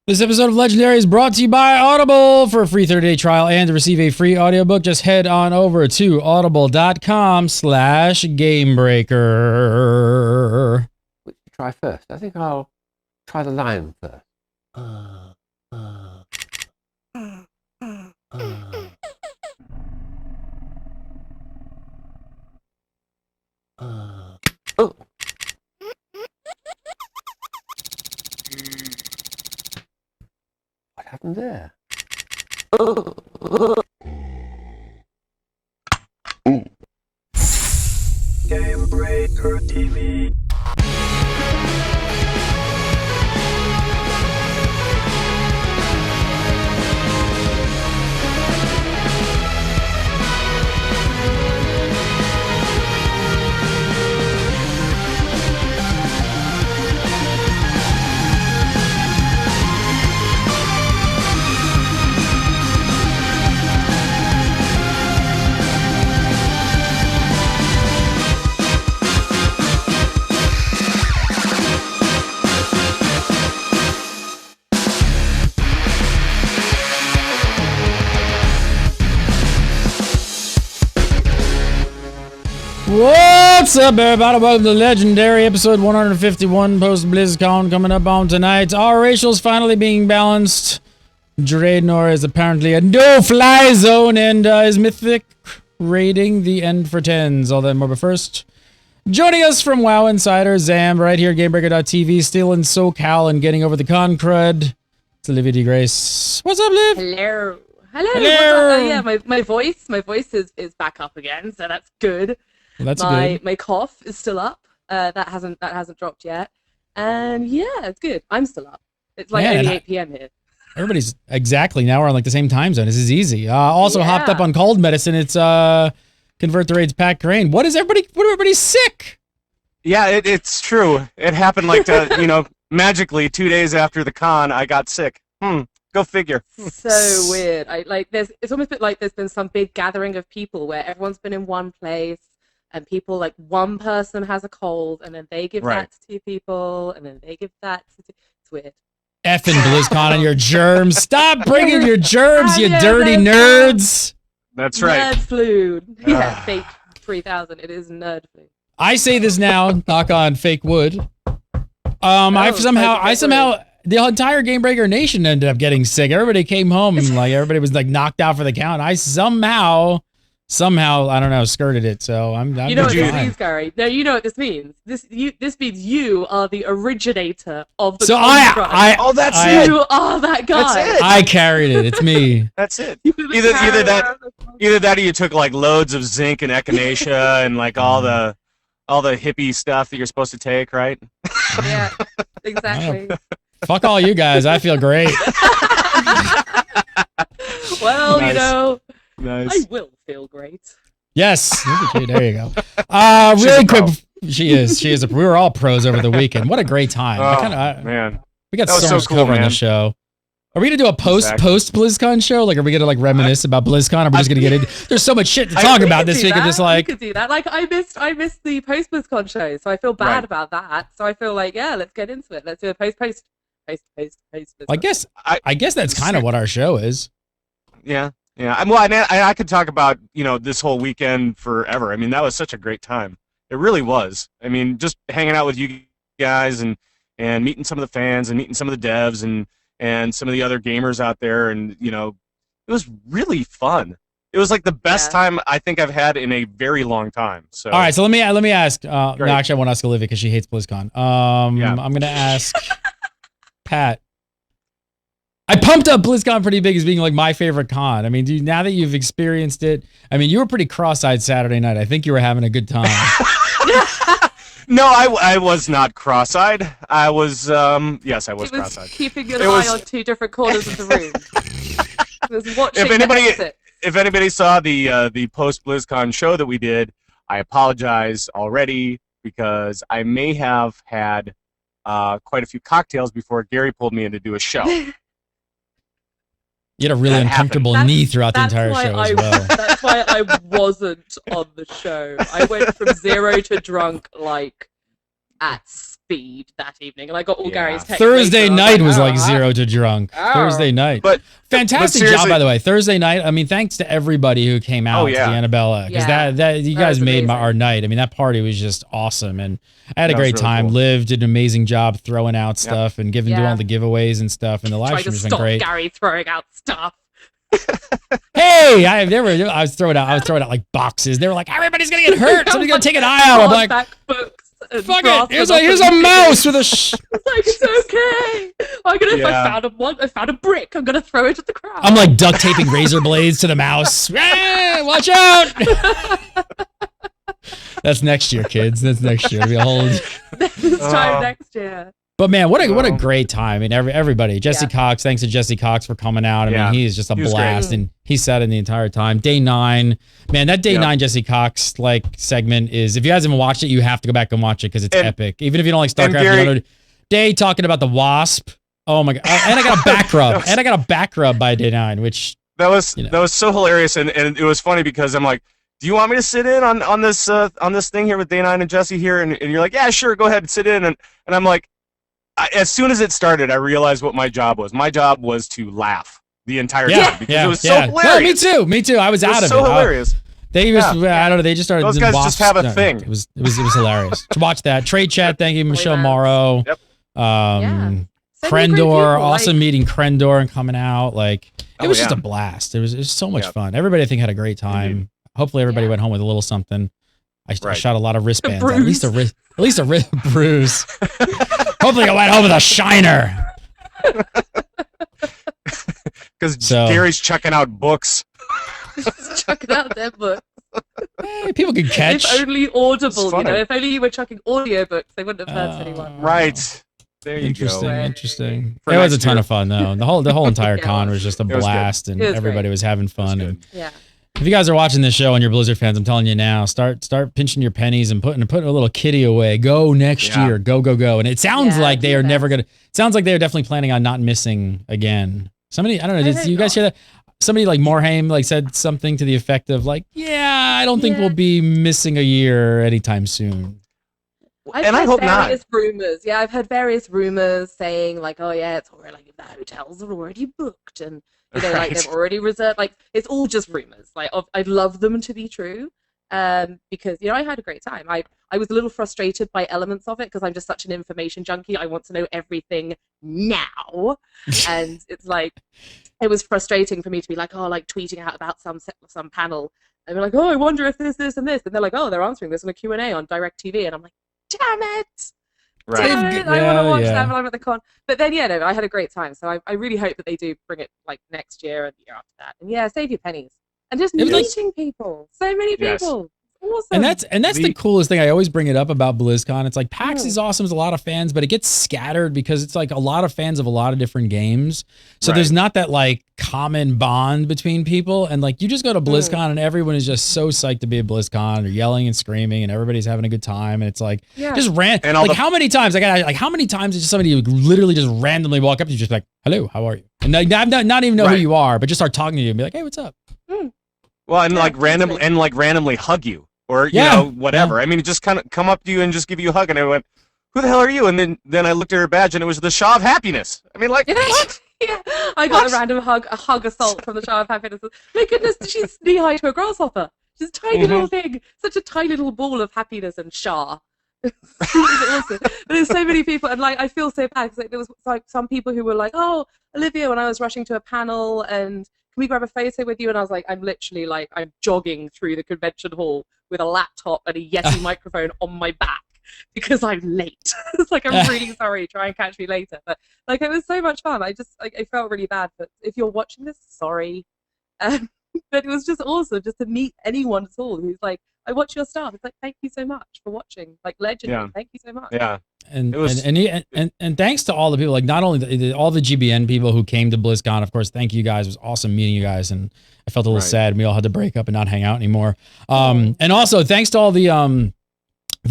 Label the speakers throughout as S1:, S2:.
S1: This episode of Legendary is brought to you by Audible. For a free 30-day trial and to receive a free audiobook, just head on over to audible.com/gamebreaker.
S2: Which to try first? I think I'll try the lion first. Oh. What happened there?
S3: Game Breaker TV.
S1: What's up, everybody? Welcome to Legendary, episode 151, post-BlizzCon, coming up on tonight. Our ratios finally being balanced. Draenor is apparently a no-fly zone, and is Mythic rating the end for 10s. All that and more, but first, joining us from WoW Insider, Zam, right here at GameBreaker.tv, still in SoCal and getting over the con crud. It's Olivia D. Grace. What's up, Liv?
S4: Hello. Hello.
S1: Hello.
S4: Yeah, my voice is back up again, so that's good.
S1: Well, that's good.
S4: My cough is still up. That hasn't dropped yet. And yeah, it's good. I'm still up. It's like only 8 p.m. here.
S1: Everybody's exactly now we're on like the same time zone. This is easy. Also hopped up on cold medicine. It's Convert the Raids Pat Crane. What everybody's sick?
S5: Yeah, it's true. It happened like magically 2 days after the con, I got sick. Go figure.
S4: So weird. It's almost a bit like there's been some big gathering of people where everyone's been in one place. And people, like, one person has a cold, and then they give that to two people, and then they give that to two. It's weird.
S1: Effing BlizzCon and your germs. Stop bringing your germs, you dirty nerds.
S5: That's right.
S4: Nerd flu. Yeah, fake 3000. It is nerd flu.
S1: I say this now, knock on fake wood. I somehow, the entire Game Breaker Nation ended up getting sick. Everybody came home, and, like, everybody was, like, knocked out for the count. I somehow, I don't know, skirted it. So I'm
S4: you know what this means, Gary? No, you know what this means. This means you are the originator of the.
S1: So
S4: you
S1: are
S4: that guy.
S5: That's it.
S1: I carried it. It's me.
S5: That's it. Either that or you took like loads of zinc and echinacea and like all the hippie stuff that you're supposed to take, right?
S4: Yeah, exactly.
S1: Fuck all you guys. I feel great.
S4: Well,
S5: Nice.
S4: I will feel great.
S1: Yes. There you go. Really quick. She is. We were all pros over the weekend. What a great time.
S5: Man.
S1: We got
S5: That was
S1: so much
S5: so cool,
S1: cover on the
S5: man.
S1: show. Are we gonna do a post BlizzCon show? Like, are we gonna like reminisce about BlizzCon? Or are we just gonna get it? There's so much shit to talk about this week. I'm just like,
S4: we could do that. Like, I missed the post BlizzCon show, so I feel bad about that. So I feel like, yeah, let's get into it. Let's do a post.
S1: I guess that's kind of what our show is.
S5: Yeah. Yeah, I could talk about, this whole weekend forever. I mean, that was such a great time. It really was. I mean, just hanging out with you guys and meeting some of the fans and meeting some of the devs and some of the other gamers out there. And, it was really fun. It was like the best time I think I've had in a very long time. So.
S1: All right, so let me ask. No, actually, I want to ask Olivia because she hates BlizzCon. I'm going to ask Pat. I pumped up BlizzCon pretty big as being like my favorite con. I mean, now that you've experienced it, I mean, you were pretty cross-eyed Saturday night. I think you were having a good time.
S5: No, I was not cross-eyed. I was, yes, I was cross-eyed.
S4: Keeping your eye on two different corners of the room.
S5: If anybody saw the post BlizzCon show that we did, I apologize already because I may have had quite a few cocktails before Gary pulled me in to do a show.
S1: You had a really uncomfortable knee throughout the entire show as well.
S4: That's why I wasn't on the show. I went from 0 to drunk like at speed that evening, and I got all
S5: Yeah.
S4: Gary's texts.
S1: Thursday
S4: later. I was
S1: night was like
S4: "Oh,
S1: 0 to drunk.
S4: Oh.
S1: Thursday night.
S5: But
S1: Fantastic
S5: seriously-
S1: job, by the way. Thursday night. I mean, thanks to everybody who came out to the Annabella, because
S4: Yeah.
S1: that you
S4: That
S1: guys
S4: was
S1: made
S4: amazing.
S1: our night. I mean, that party was just awesome, and I had a
S5: That was
S1: great
S5: really
S1: time.
S5: cool.
S1: Liv did an amazing job throwing out stuff and doing
S4: Yeah.
S1: all the giveaways and stuff, and the live
S4: Trying
S1: stream
S4: to
S1: has been
S4: stop
S1: great.
S4: Gary throwing out stuff.
S1: Hey, I was throwing out like boxes. They were like, everybody's gonna get hurt. Somebody's gonna take an eye out. I'm like,
S4: Hardback books and
S1: fuck
S4: brass
S1: it. Here's
S4: and
S1: a
S4: all the
S1: mouse with a. Sh
S4: It's like, it's okay. If
S5: Yeah.
S4: I found a brick, I'm gonna throw it at the crowd.
S1: I'm like duct taping razor blades to the mouse. Ah, watch out! That's next year, kids. That's next year. It'll be a whole.
S4: this time next year.
S1: But man, what a great time! I mean, everybody. Jesse
S4: Yeah.
S1: Cox, thanks to Jesse Cox for coming out. I
S5: Yeah.
S1: mean, he's just a
S5: He was
S1: blast,
S4: great.
S1: and he sat in the entire time. Day 9, man, that day
S5: Yep.
S1: 9 Jesse Cox like segment is. If you guys haven't watched it, you have to go back and watch it because it's
S5: And-
S1: epic. Even if you don't like
S5: and
S1: StarCraft,
S5: Gary-
S1: you know, Day talking about the Wasp. Oh my god! And I got a back rub. And I got a back rub by day 9, which
S5: That was
S1: You know.
S5: that was so hilarious, and it was funny because I'm like, do you want me to sit in on this thing here with Day 9 and Jesse here? And you're like, yeah, sure, go ahead and sit in. And I'm like, as soon as it started, I realized what my job was. My job was to laugh the entire time because it was so hilarious.
S1: No, me too. I was out
S5: It
S1: of
S5: was
S1: it.
S5: so hilarious.
S1: They just, I don't know. They just started.
S5: Those
S1: the
S5: guys just
S1: Wasps-
S5: have a
S1: no,
S5: thing.
S1: It was hilarious. Watch that trade chat. Thank you, Michelle
S4: man.
S1: Morrow.
S5: Yep.
S4: So many great people,
S1: Krendor, awesome
S4: like-
S1: meeting Krendor and coming out. Like it was just
S5: yeah.
S1: a blast. It was so much
S5: Yeah.
S1: fun. Everybody I think had a great time.
S5: Indeed.
S1: Hopefully everybody
S4: Yeah.
S1: went home with a little something. I
S5: Right.
S1: shot a lot of wristbands. At
S4: bruise.
S1: least a bruise. Hopefully I went home with a shiner.
S5: Because
S1: So-
S5: Gary's checking out books.
S4: Just chucking out their books.
S1: Hey, people can catch.
S4: If only audible,
S5: It's funny.
S4: If only you were chucking audiobooks, they wouldn't have hurt anyone.
S5: Right. There you
S1: Interesting,
S5: go.
S1: interesting.
S5: For
S1: It was a
S5: next
S1: ton
S5: year.
S1: of fun though. The whole entire
S4: Yeah,
S1: con was just a
S5: was good.
S1: blast, and
S4: It was
S1: everybody
S4: great.
S1: was having fun.
S5: It was
S1: And
S4: Yeah.
S1: if you guys are watching this show and you're Blizzard fans, I'm telling you now, start pinching your pennies and putting a little kitty away. Go next
S5: Yeah.
S1: year. Go. And it sounds
S4: Yeah,
S1: like they
S4: do
S1: are
S4: that.
S1: never gonna. It sounds like they're definitely planning on not missing again. Somebody, I don't know. Did
S4: hope
S1: you guys
S4: not.
S1: hear that? Somebody like Morhaime like said something to the effect of like, yeah, I don't think
S4: Yeah.
S1: we'll be missing a year anytime soon.
S4: I've
S5: And I
S4: heard
S5: hope not.
S4: various rumors. Yeah, I've heard various rumors saying like, oh yeah, it's already like the hotels are already booked, and like
S5: Right.
S4: they've already reserved. Like it's all just rumors. Like I'd love them to be true, because I had a great time. I was a little frustrated by elements of it because I'm just such an information junkie. I want to know everything now, and it's like it was frustrating for me to be like, tweeting out about some panel. And they're like, oh, I wonder if this, and this. And they're like, oh, they're answering this on a Q&A on DirecTV. And I'm like, damn it.
S5: Right.
S4: Damn it. I want
S1: Yeah,
S4: to watch
S1: yeah.
S4: that when I'm at the con. But then, I had a great time. So I really hope that they do bring it like next year and the year after that. And yeah, save your pennies. And just
S1: It was like-
S4: meeting people. So many
S5: Yes.
S4: people. Awesome.
S1: And that's the
S5: The-
S1: coolest thing. I always bring it up about BlizzCon. It's like PAX is awesome. There's a lot of fans, but it gets scattered because it's like a lot of fans of a lot of different games. So
S5: Right.
S1: there's not that like common bond between people. And like you just go to BlizzCon and everyone is just so psyched to be at BlizzCon. They're yelling and screaming and everybody's having a good time. And it's like
S4: Yeah.
S1: just
S5: And all
S1: like
S5: the-
S1: how many times how many times did somebody literally just randomly walk up to you just be like, hello, how are you? And like, not even know who
S5: Right.
S1: you are, but just start talking to you and be like, hey, what's up?
S5: Well, and
S4: Yeah,
S5: randomly hug you or
S1: Yeah,
S5: whatever. I mean, just kind of come up to you and just give you a hug, and I went, "Who the hell are you?" And then I looked at her badge, and it was the Shaw of Happiness. I mean, like, what?
S4: Yeah, I got
S5: What?
S4: a random hug assault from the Shower of Happiness. My goodness, she's knee high to a grasshopper. She's a tiny little thing, such a tiny little ball of happiness and Shah. It's awesome. But there's so many people, and like I feel so bad because there was like some people who were like, "Oh, Olivia," when I was rushing to a panel, and can we grab a photo with you? And I was like, I'm literally like, I'm jogging through the convention hall with a laptop and a Yeti microphone on my back because I'm late. It's like, I'm really sorry. Try and catch me later. But like, it was so much fun. I felt really bad. But if you're watching this, sorry. But it was just awesome just to meet anyone at all who's like, I watch your stuff. It's like, thank you so much for watching. Like, legendary.
S5: Yeah.
S4: Thank you so much.
S5: Yeah.
S1: And
S5: It was-
S1: and thanks to all the people, like not only all the GBN people who came to BlizzCon, of course. Thank you guys. It was awesome meeting you guys, and I felt a little
S5: Right.
S1: sad. We all had to break up and not hang out anymore. And also thanks to all the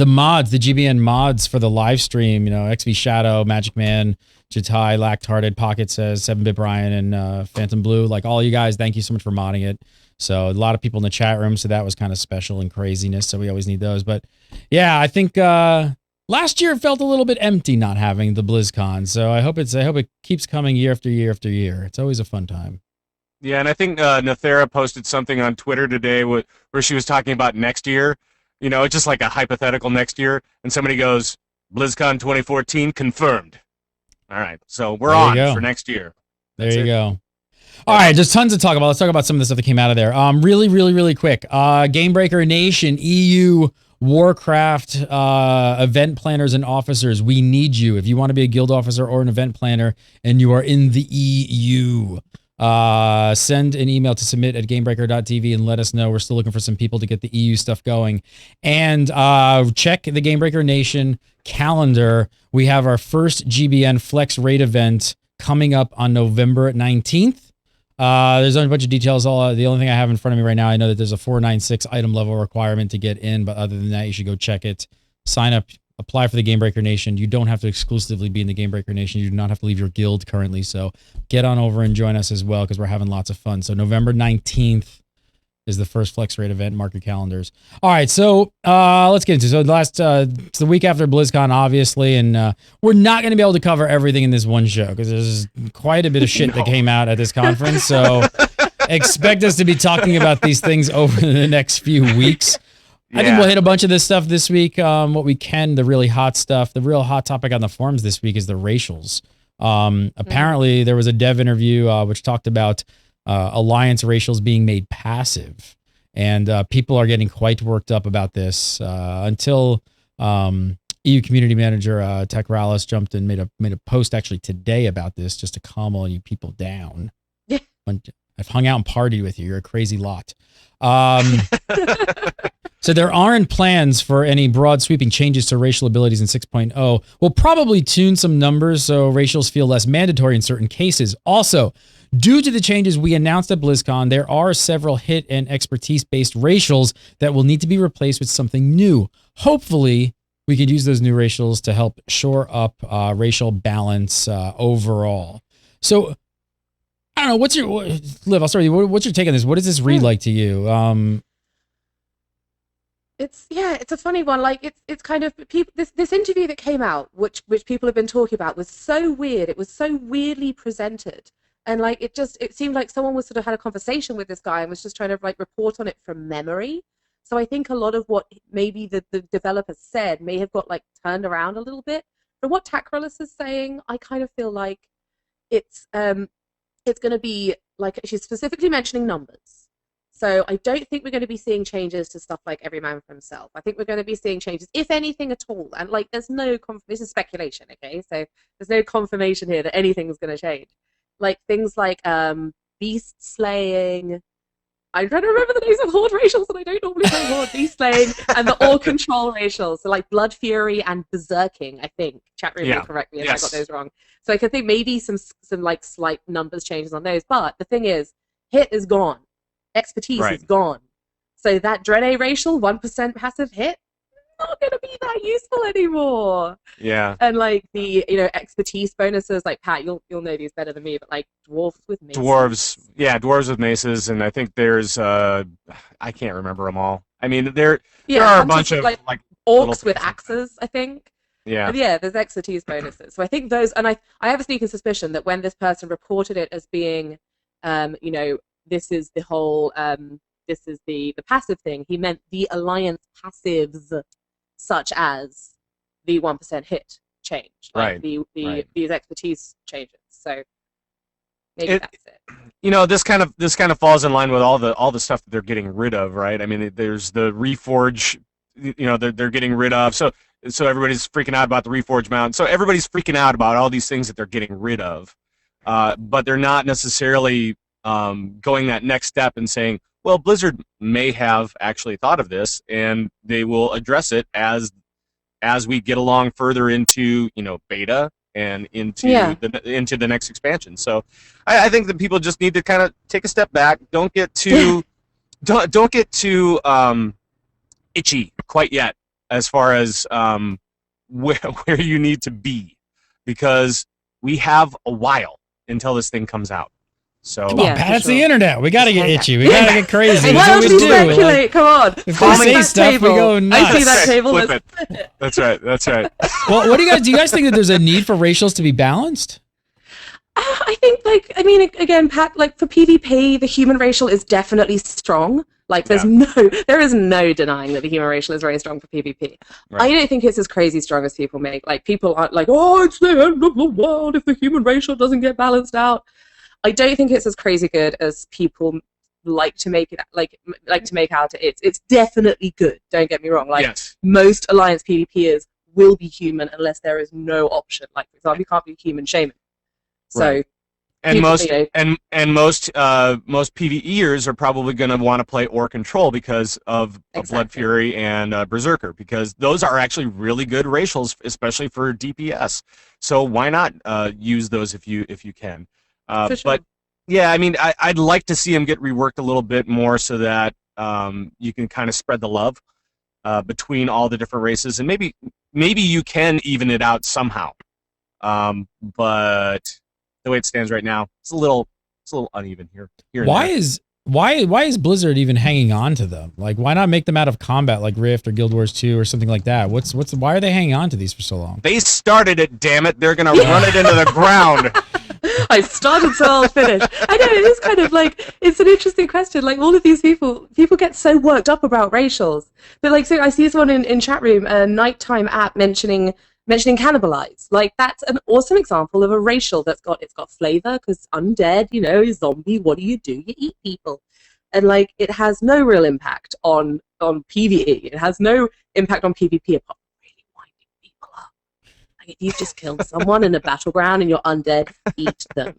S1: mods, the GBN mods for the live stream. XV Shadow, Magic Man, Jatai, Lactarded, Pocket Says, 7-Bit Brian, and Phantom Blue. Like all you guys, thank you so much for modding it. So a lot of people in the chat room, so that was kind of special and craziness. So we always need those. But yeah, I think Last year it felt a little bit empty not having the BlizzCon, so I hope it keeps coming year after year after year. It's always a fun time.
S5: Yeah, and I think Nathera posted something on Twitter today where she was talking about next year. You know, it's just like a hypothetical next year, and somebody goes, BlizzCon 2014 confirmed. All right, so we're on for next year.
S1: There you go. All right, there's tons to talk about. Let's talk about some of the stuff that came out of there. Really quick. Gamebreaker Nation, EU Warcraft event planners and officers, we need you. If you want to be a guild officer or an event planner and you are in the EU, send an email to submit@gamebreaker.tv and let us know. We're still looking for some people to get the EU stuff going. And check the Gamebreaker Nation calendar. We have our first GBN Flex Raid event coming up on November 19th. There's a bunch of details. The only thing I have in front of me right now, I know that there's a 496 item level requirement to get in, but other than that, you should go check it. Sign up, apply for the Gamebreaker Nation. You don't have to exclusively be in the Gamebreaker Nation. You do not have to leave your guild currently, so get on over and join us as well because we're having lots of fun. So November 19th is the first Flex Raid event. Mark your calendars. All right, so let's get into it. So it's the week after BlizzCon, obviously, and we're not going to be able to cover everything in this one show because there's quite a bit of shit that came out at this conference. So expect us to be talking about these things over the next few weeks. Yeah. I think we'll hit a bunch of this stuff this week. What we can, the really hot stuff, the real hot topic on the forums this week is the racials. Apparently, there was a dev interview which talked about Alliance racials being made passive, and people are getting quite worked up about this until EU community manager Tech Rallis jumped and made a post actually today about this just to calm all you people down. Yeah. I've hung out and partied with you. You're a crazy lot. So there aren't plans for any broad sweeping changes to racial abilities in 6.0. We'll probably tune some numbers so racials feel less mandatory in certain cases. Also, due to the changes we announced at BlizzCon, there are several hit and expertise-based racials that will need to be replaced with something new. Hopefully, we could use those new racials to help shore up racial balance overall. So, I don't know, Liv, I'll start with you. What's your take on this? What does this read like to you?
S4: It's a funny one. Like it's kind of people. This interview that came out, which people have been talking about, was so weird. It was so weirdly presented. And like it seemed like someone was sort of had a conversation with this guy and was just trying to like report on it from memory. So I think a lot of what maybe the developer said may have got like turned around a little bit. From what Takrellis is saying, I kind of feel like it's going to be like she's specifically mentioning numbers. So I don't think we're going to be seeing changes to stuff like every man for himself. I think we're going to be seeing changes, if anything at all. And like there's no this is speculation, okay? So there's no confirmation here that anything's going to change. Like things like beast slaying. I'm trying to remember the names of horde racials, and I don't normally say horde. Beast slaying and the all control racials. So like blood fury and berserking. I think chat room will correct me if I got those wrong. So I could think maybe some like slight numbers changes on those. But the thing is, hit is gone, expertise is gone. So that Dread racial 1% passive hit, not going to be that useful anymore. Yeah. And like the expertise bonuses, like Pat, you'll know these better than me, but like dwarves with maces. Dwarves with maces, and I think there's I can't remember them all. I mean there are a bunch of like orcs with axes, I think. Yeah. But yeah, there's expertise bonuses. So I think those, and I have a sneaking suspicion that when this person reported it as being this is the whole this is the passive thing, he meant the alliance passives, such as the 1% hit change, like these expertise changes. So maybe that's it. This kind of falls in line with all the stuff that they're getting rid of, right? I mean, there's the Reforge, they're getting rid of. So everybody's freaking out about the Reforge mount. So everybody's freaking out about all these things that they're getting rid of, but they're not necessarily going that next step and saying, well, Blizzard may have actually thought of this, and they will address it as we get along further into beta and into the next expansion. So I think that people just need to kind of take a step back. Don't get too don't get too itchy quite yet as far as where you need to be, because we have a while until this thing comes out.
S5: So
S1: Come on,
S4: Yeah,
S1: Pat,
S4: for
S1: it's the
S4: sure.
S1: internet. We gotta get itchy. We gotta get crazy.
S4: Hey,
S1: That's
S4: why
S1: what
S4: don't
S1: we
S4: you
S1: do.
S4: speculate?
S1: Like,
S4: Come on.
S1: if
S4: Flip
S1: they say
S4: that
S1: stuff, we
S4: table.
S1: go
S4: I
S1: nuts.
S4: see that table.
S5: Flip
S4: let's
S5: it.
S4: flip it.
S5: That's right.
S1: Well, what do you guys think that there's a need for racials to be balanced?
S4: I think, like, I mean, again, Pat, like, for PvP, the human racial is definitely strong. Like, there is no denying that the human racial is very strong for PvP.
S5: Right.
S4: I don't think it's as crazy strong as people make. Like, people aren't like, oh, it's the end of the world if the human racial doesn't get balanced out. I don't think it's as crazy good as people like to make it, like to make out it's definitely good. Don't get me wrong. Like,
S5: Yes.
S4: most Alliance PvPers will be human unless there is no option. Like, for example, you can't be human shaman. So,
S5: Right. And
S4: people,
S5: most
S4: you know,
S5: and most PvEers are probably going to want to play Orc and Troll because of Blood
S4: Exactly.
S5: Fury and Berserker, because those are actually really good racials, especially for DPS. So why not use those if you can?
S4: For sure.
S5: But yeah, I mean, I'd like to see them get reworked a little bit more so that you can kind of spread the love between all the different races, and maybe you can even it out somehow. But the way it stands right now, it's a little uneven here. And
S1: Why
S5: there.
S1: is Blizzard even hanging on to them? Like, why not make them out of combat, like Rift or Guild Wars 2 or something like that? Why are they hanging on to these for so long?
S5: They started it, damn it! They're gonna run it into the ground.
S4: I started, so I'll finish. I know, it is kind of like, it's an interesting question. Like, all of these people get so worked up about racials. But, like, so I see someone in chat room, a nighttime app mentioning cannibalize. Like, that's an awesome example of a racial that's got flavor, because undead, you know, zombie, what do? You eat people. And, like, it has no real impact on PvE. It has no impact on PvP apart from really winding people up. Like, if you've just killed someone in a battleground and you're undead, eat them.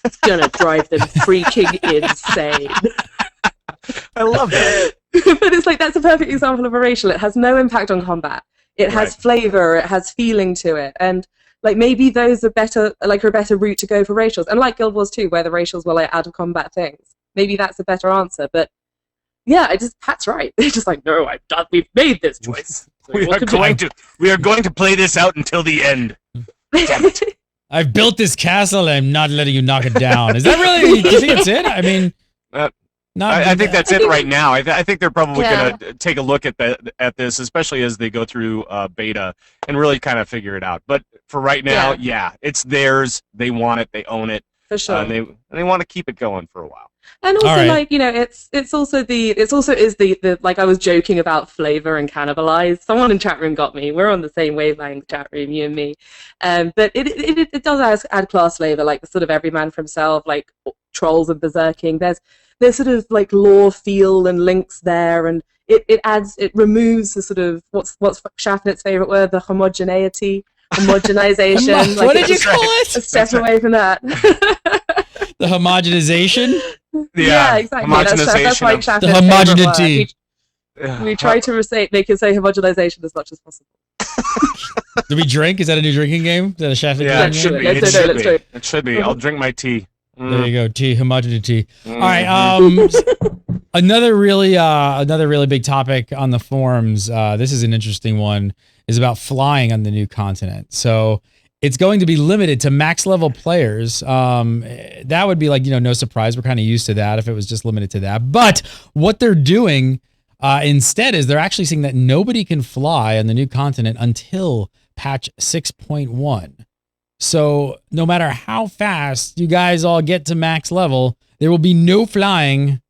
S4: It's gonna drive them freaking insane.
S5: I love that.
S4: But it's like, that's a perfect example of a racial. It has no impact on combat. It has
S5: Right.
S4: flavor, it has feeling to it, and like, maybe those are a better route to go for racials. And like Guild Wars 2, where the racials were like out of combat things, maybe that's a better answer. But yeah, Pat's right. They're just like, no, we've made this choice.
S5: We are going to play this out until the end. Damn it.
S1: I've built this castle and I'm not letting you knock it down. Is that really? Do you think it's it? I mean,
S5: I think that's it right now. I think they're probably
S4: Yeah.
S5: going to take a look at this, especially as they go through beta and really kind of figure it out. But for right now, yeah, it's theirs. They want it. They own it.
S4: For sure.
S5: And they want to keep it going for a while.
S4: And also,
S1: All right.
S4: like, you know, it's also the like, I was joking about flavor and cannibalize. Someone in chat room got me. We're on the same wavelength, chat room, you and me. But it does add class flavor, like the sort of everyman for himself, like trolls and berserking. There's sort of like lore feel and links there, and it removes the sort of what's Schaffner's favorite word, the homogenization.
S1: what did you call it?
S4: A step away from that.
S1: The homogenization?
S4: Yeah, exactly. That's like
S5: Homogenization.
S4: Schaffner's
S1: The
S4: favorite word.
S1: homogeneity.
S4: We try to make it say homogenization as much as possible.
S1: Do we drink? Is that a new drinking game? Is that a Shafted
S5: Yeah, it
S1: drinking
S5: should
S1: game?
S5: be.
S4: Let's
S5: It
S4: do it,
S5: should
S4: let's
S5: be.
S4: do it.
S5: It should be. I'll drink my tea.
S1: There you go. T, homogeneity.
S5: Mm.
S1: All right. Another really big topic on the forums. This is an interesting one. Is about flying on the new continent. So it's going to be limited to max level players. That would be like, no surprise. We're kind of used to that if it was just limited to that. But what they're doing instead is they're actually saying that nobody can fly on the new continent until patch 6.1. So no matter how fast you guys all get to max level, there will be no flying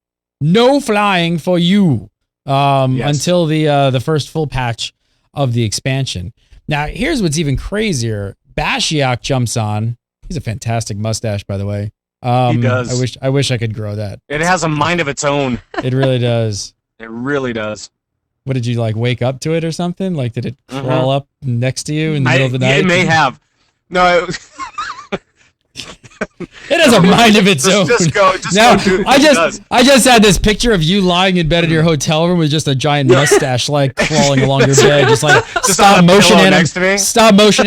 S1: for you until the first full patch of the expansion. Now, here's what's even crazier. Bashiok jumps on. He's a fantastic mustache, by the way.
S5: He does.
S1: I wish I could grow that.
S5: It has a mind of its own.
S1: It really does.
S5: It really does.
S1: What did you like? Wake up to it or something? Like, did it crawl up next to you in the middle of the night?
S5: It may have. No.
S1: It has a mind of its own.
S5: Just go do it.
S1: I just had this picture of you lying in bed in your hotel room with just a giant mustache like crawling along your bed, just like stop motion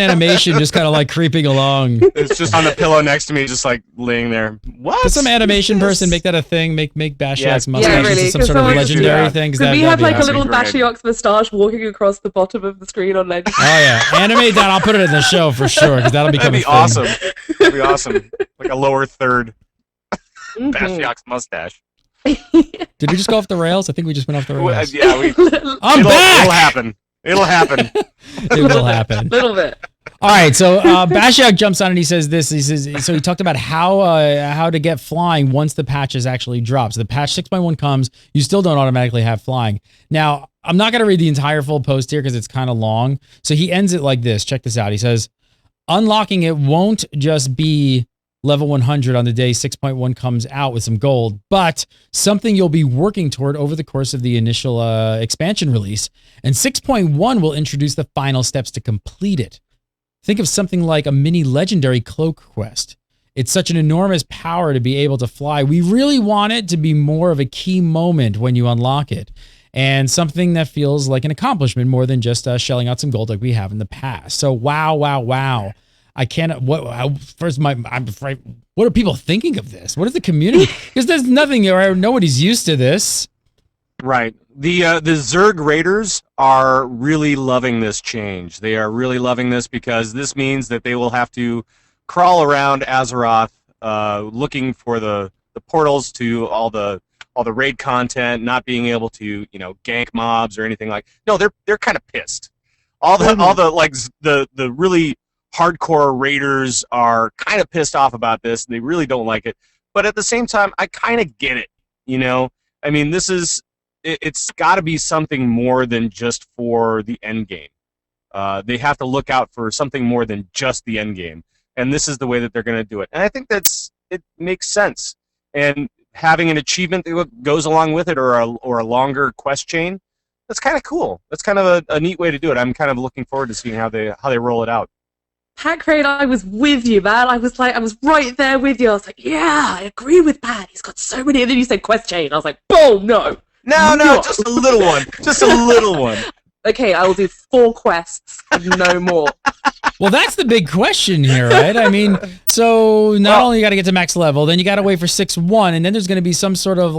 S1: animation, just kind of like creeping along.
S5: It's just on the pillow next to me, just like laying there. What?
S1: Does some animation person make that a thing? Make Bashiok's mustache
S4: Yeah, really,
S1: into some
S4: 'cause
S1: sort of
S4: someone-
S1: legendary thing?
S4: Could we have like a little
S5: great.
S4: Bashiok's moustache walking across the bottom of the screen on Legend?
S1: Oh yeah, animate that. I'll put it in the show for sure because that'll become
S5: That'd be
S1: a thing.
S5: awesome. That'd be awesome. Like a lower third. Bashiok's mustache.
S1: Did we just go off the rails? I think we just went off the rails.
S5: Yeah,
S1: I'm back!
S5: It'll happen. It'll happen.
S1: It will happen.
S4: Little bit.
S1: All right, so Bashiok jumps on and he says this. He says, so he talked about how to get flying once the patches actually drop. So the patch 6.1 comes, you still don't automatically have flying. Now, I'm not going to read the entire full post here because it's kind of long. So he ends it like this. Check this out. He says, unlocking it won't just be level 100 on the day 6.1 comes out with some gold, but something you'll be working toward over the course of the initial expansion release. And 6.1 will introduce the final steps to complete it. Think of something like a mini legendary cloak quest. It's such an enormous power to be able to fly. We really want it to be more of a key moment when you unlock it, and something that feels like an accomplishment more than just shelling out some gold like we have in the past. So wow. I can't. I'm afraid. What are people thinking of this? What is the community? Because there's nothing. Nobody's used to this.
S5: Right. The Zerg Raiders are really loving this change. They are really loving this because this means that they will have to crawl around Azeroth, looking for the portals to all the raid content, not being able to gank mobs or anything like. No, they're kind of pissed. All the really hardcore raiders are kind of pissed off about this. They really don't like it. But at the same time, I kind of get it. I mean, it's got to be something more than just for the end game. They have to look out for something more than just the end game, and this is the way that they're going to do it. And I think it makes sense. And having an achievement that goes along with it, or a longer quest chain, that's kind of cool. That's kind of a neat way to do it. I'm kind of looking forward to seeing how they roll it out.
S4: Pat Crane, I was with you, man. I was right there with you. I was like, yeah, I agree with Pat. He's got so many. And then you said quest chain. I was like, boom, no.
S5: No, just a little one. Just a little one.
S4: Okay, I will do 4 quests and no more.
S1: Well, that's the big question here, right? I mean, so not only you got to get to max level, then you got to wait for 6.1, and then there's going to be some sort of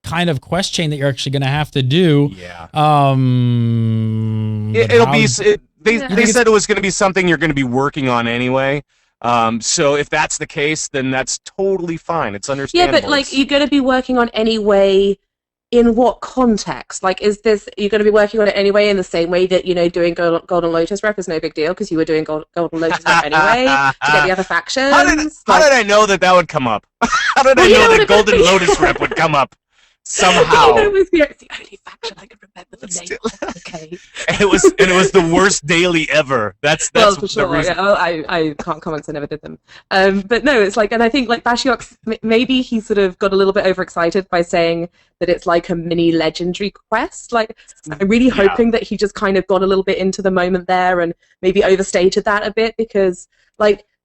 S1: kind of quest chain that you're actually going to have to do.
S5: Yeah. They said it was going to be something you're going to be working on anyway. So if that's the case, then that's totally fine. It's understandable.
S4: Yeah, but you're going to be working on anyway. In what context? Is this, you're going to be working on it anyway in the same way that, doing Golden Lotus rep is no big deal because you were doing Golden Lotus rep anyway to get the other factions?
S5: How did I know that would come up? How did I know that Golden Lotus rep would come up? Somehow.
S4: It was the only faction I could remember the name of. Okay.
S5: And it was the worst daily ever. That's
S4: well, for sure.
S5: the reason.
S4: Yeah, I can't comment. I never did them. But no, it's and I think Bashiok, maybe he sort of got a little bit overexcited by saying that it's like a mini legendary quest. I'm really hoping that he just kind of got a little bit into the moment there and maybe overstated that a bit because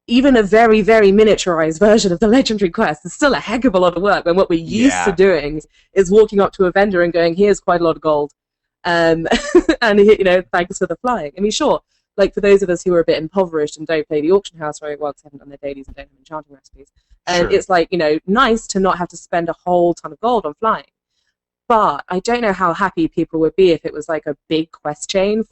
S4: even a very, very miniaturized version of the legendary quest is still a heck of a lot of work when what we're used to doing is walking up to a vendor and going, here's quite a lot of gold. And, thanks for the flying. I mean, sure, for those of us who are a bit impoverished and don't play the auction house very well because haven't done their dailies and don't have enchanting recipes, and it's nice to not have to spend a whole ton of gold on flying. But I don't know how happy people would be if it was a big quest chain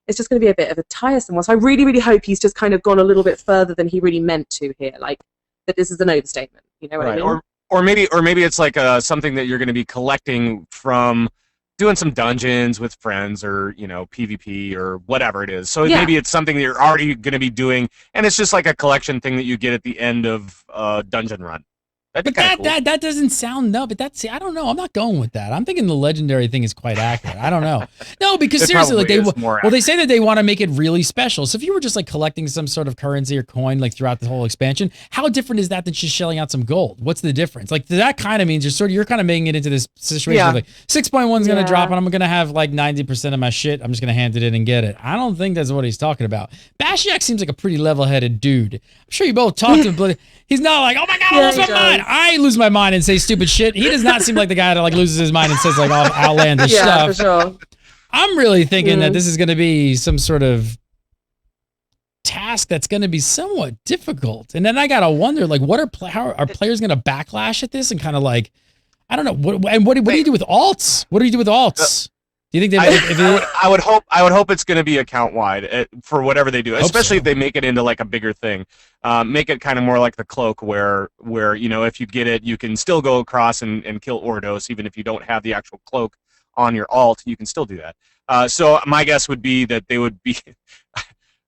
S4: it's just going to be a bit of a tiresome one. So I really, really hope he's just kind of gone a little bit further than he really meant to here. That this is an overstatement. You know what I mean?
S5: Or maybe it's something that you're going to be collecting from doing some dungeons with friends or PvP or whatever it is. So maybe it's something that you're already going to be doing, and it's just like a collection thing that you get at the end of dungeon run.
S1: But that doesn't sound but I don't know. I'm not going with that. I'm thinking the legendary thing is quite accurate. I don't know. No, because seriously, they say that they want to make it really special. So if you were just collecting some sort of currency or coin throughout the whole expansion, how different is that than just shelling out some gold? What's the difference? That kind of means you're kind of making it into this situation of 6.1 is going to drop and I'm going to have 90% of my shit. I'm just going to hand it in and get it. I don't think that's what he's talking about. Bashiok seems like a pretty level-headed dude. I'm sure you both talked to him, but he's not oh my God, I lost my mind. I lose my mind and say stupid shit. He does not seem like the guy that loses his mind and says outlandish stuff.
S4: For sure.
S1: I'm really thinking that this is going to be some sort of task that's going to be somewhat difficult. And then I gotta wonder, how are players going to backlash at this and kind of I don't know. What do you do with alts? What do you do with alts? Do you think
S5: I would hope it's going to be account wide for whatever they do, especially if they make it into like a bigger thing. Make it kind of more like the cloak, where if you get it, you can still go across and kill Ordos, even if you don't have the actual cloak on your alt. You can still do that. So my guess would be that they would be.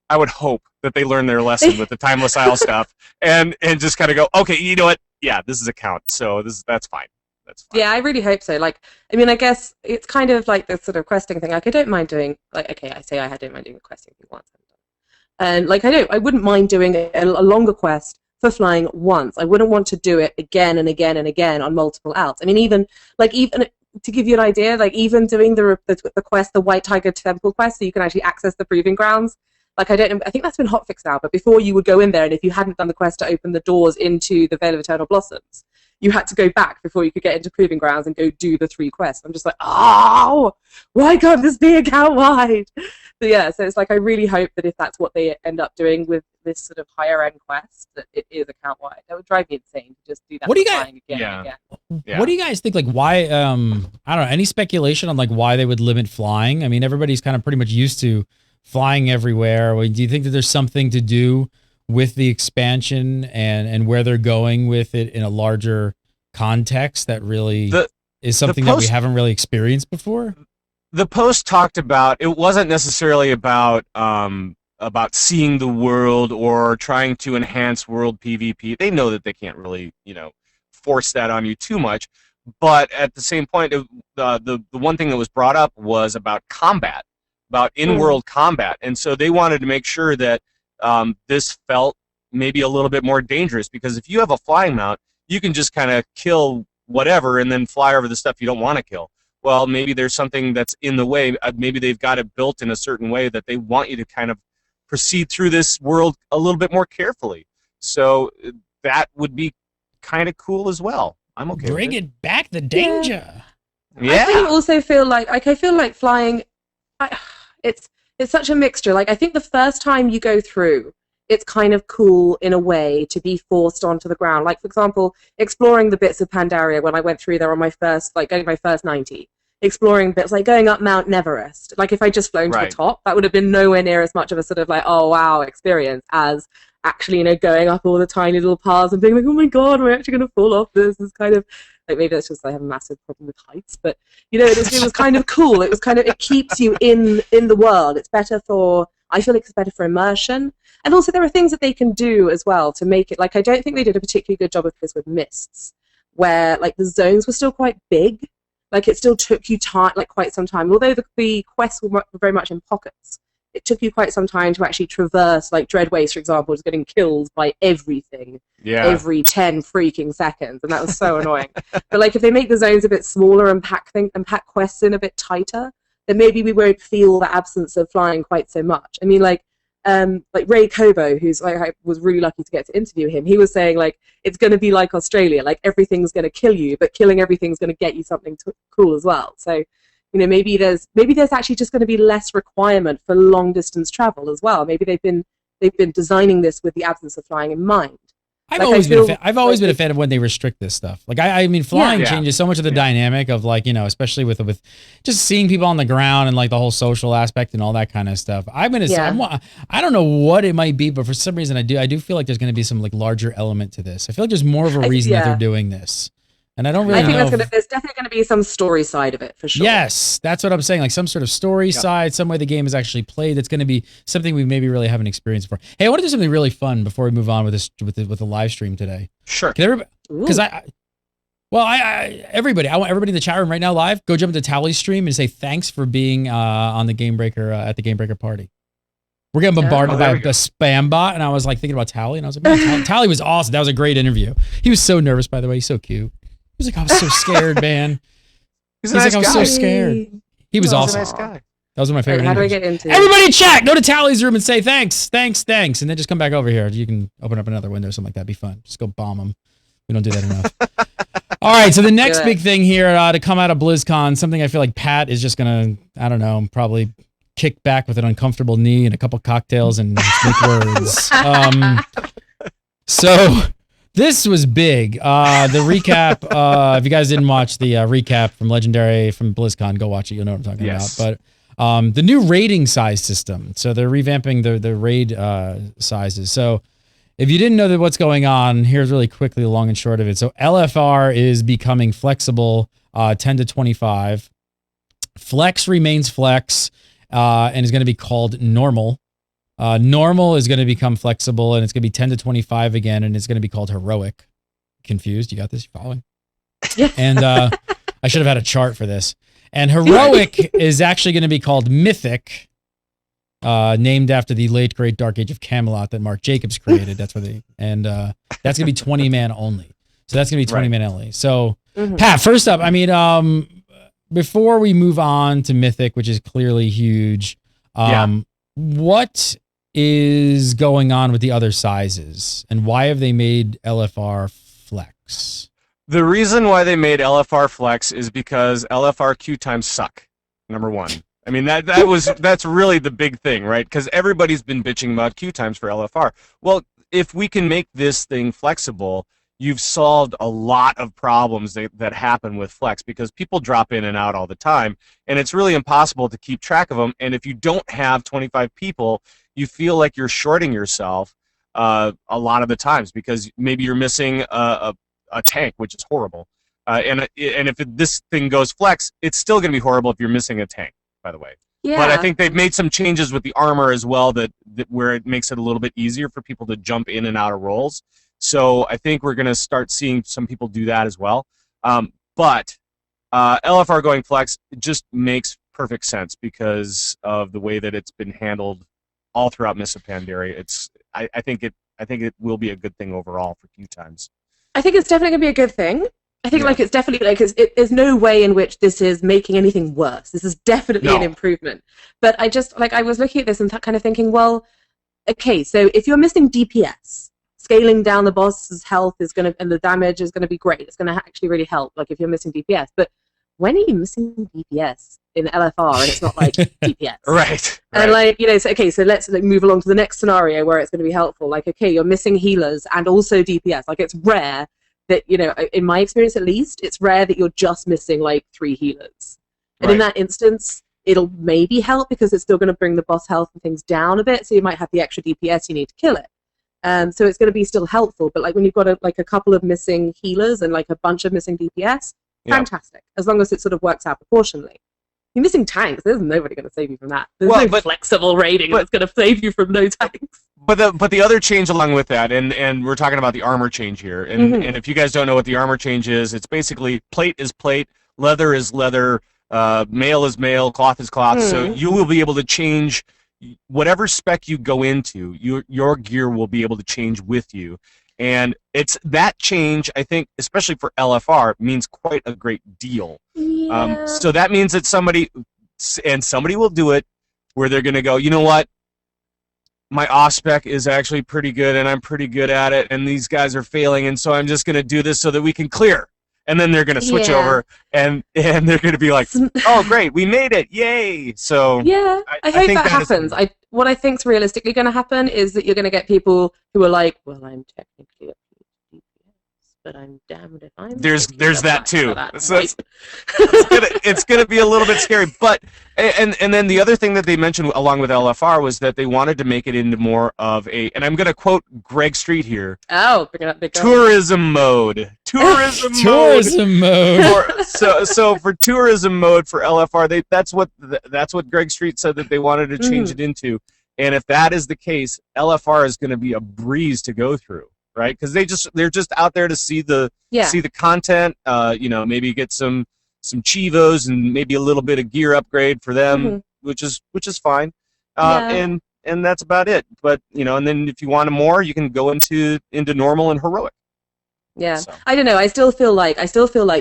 S5: I would hope that they learn their lesson with the Timeless Isle stuff and just kind of go, okay, you know what? Yeah, this is account, so that's fine.
S4: Yeah, I really hope so. Like, I mean, I guess it's kind of like the sort of questing thing. Like, I don't mind doing, like, okay, I don't mind doing a questing thing once. And, like, I wouldn't mind doing a longer quest for flying once. I wouldn't want to do it again and again and again on multiple outs. I mean, even to give you an idea, like, even doing the quest, the White Tiger Temple quest, so you can actually access the Proving Grounds. Like, I don't know, I think that's been hotfixed now, but before you would go in there, and if you hadn't done the quest to open the doors into the Vale of Eternal Blossoms, you had to go back before you could get into Proving Grounds and go do the 3 quests. I'm just like, oh, why can't this be account wide? So yeah, so it's like, I really hope that if that's what they end up doing with this sort of higher end quest, that it is account wide. That would drive me insane to just do that.
S1: What do you guys?
S4: Again and again.
S5: Yeah.
S1: What do you guys think? Like, why? I don't know. Any speculation on like why they would limit flying? I mean, everybody's kind of pretty much used to flying everywhere. Do you think that there's something to do with the expansion and where they're going with it in a larger context that really is something that we haven't really experienced before?
S5: The post talked about, it wasn't necessarily about seeing the world or trying to enhance world PvP. They know that they can't really, force that on you too much. But at the same point, the one thing that was brought up was about combat, about in-world combat. And so they wanted to make sure that this felt maybe a little bit more dangerous, because if you have a flying mount, you can just kind of kill whatever and then fly over the stuff you don't want to kill. Well, maybe there's something that's in the way. Maybe they've got it built in a certain way that they want you to kind of proceed through this world a little bit more carefully. So that would be kind of cool as well. I'm okay
S1: Bring
S5: with it.
S1: it back, the danger.
S5: Yeah.
S4: I also feel like I feel like flying, it's such a mixture. Like, I think the first time you go through, it's kind of cool in a way to be forced onto the ground. Like, for example, exploring the bits of Pandaria when I went through there on my first, like, getting my first 90. Exploring bits, like going up Mount Neverest. Like, if I just flown to the top, that would have been nowhere near as much of a sort of like, oh, wow, experience as actually, going up all the tiny little paths and being like, oh my god, we're actually going to fall off this. Is kind of, like, maybe that's just I have a massive problem with heights, but, it was kind of cool. It was kind of, it keeps you in the world. It's better for, I feel like it's better for immersion. And also there are things that they can do as well to make it, like, I don't think they did a particularly good job of this with Mists, where, like, the zones were still quite big. Like, it still took you time, like, quite some time. Although the quests were very much in pockets, it took you quite some time to actually traverse, like, Dreadways, for example, was getting killed by everything every 10 freaking seconds, and that was so annoying. But, like, if they make the zones a bit smaller and pack quests in a bit tighter, then maybe we won't feel the absence of flying quite so much. I mean, like Ray Kobo, who's, like, I was really lucky to get to interview him, he was saying, like, it's going to be like Australia, like, everything's going to kill you, but killing everything's going to get you something cool as well. So, maybe there's actually just going to be less requirement for long distance travel as well. Maybe they've been designing this with the absence of flying in mind.
S1: I've always been a fan of when they restrict this stuff. Like, I mean, flying changes so much of the dynamic of, like, especially with just seeing people on the ground and, like, the whole social aspect and all that kind of stuff. I don't know what it might be, but for some reason I do feel like there's going to be some, like, larger element to this. I feel like there's more of a reason that they're doing this. And I don't really know. I think
S4: there's definitely going to be some story side of it, for sure.
S1: Yes, that's what I'm saying. Like, some sort of story side, some way the game is actually played. That's going to be something we maybe really haven't experienced before. Hey, I want to do something really fun before we move on with this with the live stream today.
S5: Sure.
S1: Can everybody? Because everybody, I want everybody in the chat room right now live. Go jump into Tally's stream and say thanks for being on the Game Breaker at the Game Breaker party. We're getting bombarded by a spam bot, and I was, like, thinking about Tally, and I was like, man, Tally was awesome. That was a great interview. He was so nervous, by the way. He's so cute. He was like, I was so scared, man.
S5: He's a nice guy.
S1: I was so scared. He was awesome.
S5: He's a nice guy.
S1: That was one of my favorite.
S4: How do I get into
S1: Everybody chat. Go to Tally's room and say thanks, and then just come back over here. You can open up another window or something like that. Be fun. Just go bomb them. We don't do that enough. All right, so the next big thing here to come out of BlizzCon, something I feel like Pat is just going to, I don't know, probably kick back with an uncomfortable knee and a couple cocktails and make words. So This was big. The recap, if you guys didn't watch the recap from Legendary from BlizzCon, go watch it. You'll know what I'm talking about. But the new raiding size system. So they're revamping the raid sizes. So if you didn't know what's going on, here's really quickly the long and short of it. So LFR is becoming flexible, 10 to 25. Flex remains flex and is going to be called normal. Normal is going to become flexible and it's going to be 10 to 25 again, and it's going to be called heroic. Confused? You got this? You following?
S4: Yeah.
S1: And I should have had a chart for this. And heroic is actually going to be called Mythic, named after the late great Dark Age of Camelot that Mark Jacobs created. That's where that's going to be 20 man only. So that's going to be 20 man only. So Pat, first up, I mean, before we move on to Mythic, which is clearly huge, what is going on with the other sizes and why have they made LFR flex?
S5: The reason why they made LFR flex is because LFR queue times suck. Number one. I mean, that's really the big thing, right? Because everybody's been bitching about queue times for LFR. Well, if we can make this thing flexible, you've solved a lot of problems that happen with flex, because people drop in and out all the time, and it's really impossible to keep track of them. And if you don't have 25 people, you feel like you're shorting yourself a lot of the times, because maybe you're missing a tank, which is horrible. And if this thing goes flex, it's still going to be horrible if you're missing a tank, by the way. Yeah. But I think they've made some changes with the armor as well that where it makes it a little bit easier for people to jump in and out of roles. So I think we're going to start seeing some people do that as well. But LFR going flex just makes perfect sense because of the way that it's been handled all throughout Mists of Pandaria. I think it will be a good thing overall for queue times.
S4: I think it's definitely going to be a good thing. I think it's definitely there's no way in which this is making anything worse. This is definitely an improvement. But I was looking at this and kind of thinking, well, okay, so if you're missing DPS, scaling down the boss's health and the damage is gonna be great. It's gonna actually really help. Like if you're missing DPS, but when are you missing DPS in LFR and it's not like DPS?
S5: Right.
S4: And so let's move along to the next scenario where it's going to be helpful. Like, okay, you're missing healers and also DPS. Like it's rare that, in my experience at least, it's rare that you're just missing like 3 healers. And in that instance, it'll maybe help because it's still going to bring the boss health and things down a bit. So you might have the extra DPS you need to kill it. So it's going to be still helpful. But like when you've got a couple of missing healers and like a bunch of missing DPS, fantastic. As long as it sort of works out proportionally. You're missing tanks. There's nobody going to save you from that. There's no flexible raiding that's going to save you from no tanks.
S5: But the other change along with that, and we're talking about the armor change here, and if you guys don't know what the armor change is, it's basically plate is plate, leather is leather, mail is mail, cloth is cloth. So you will be able to change whatever spec you go into. Your gear will be able to change with you. And it's that change, I think, especially for LFR, means quite a great deal. Yeah. So that means that somebody will do it where they're going to go, you know what? My off spec is actually pretty good, and I'm pretty good at it, and these guys are failing, and so I'm just going to do this so that we can clear. And then they're going to switch over, and they're going to be like, oh, great, we made it, yay! So
S4: yeah, I hope that happens. What I think's realistically going to happen is that you're going to get people who are like, well, I'm technically a DPS, but I'm damned if I'm.
S5: There's that too. So it's gonna be a little bit scary, but and then the other thing that they mentioned along with LFR was that they wanted to make it into more of a, and I'm gonna quote Greg Street here.
S4: Oh, bring it up,
S5: tourism mode. Tourism mode. So for tourism mode for LFR, that's what Greg Street said that they wanted to change it into. And if that is the case, LFR is going to be a breeze to go through, right? Because they're just out there to see the content. Maybe get some chivos and maybe a little bit of gear upgrade for them, which is fine. And that's about it. But and then if you want more, you can go into normal and heroic.
S4: Yeah, so. I don't know. I still feel like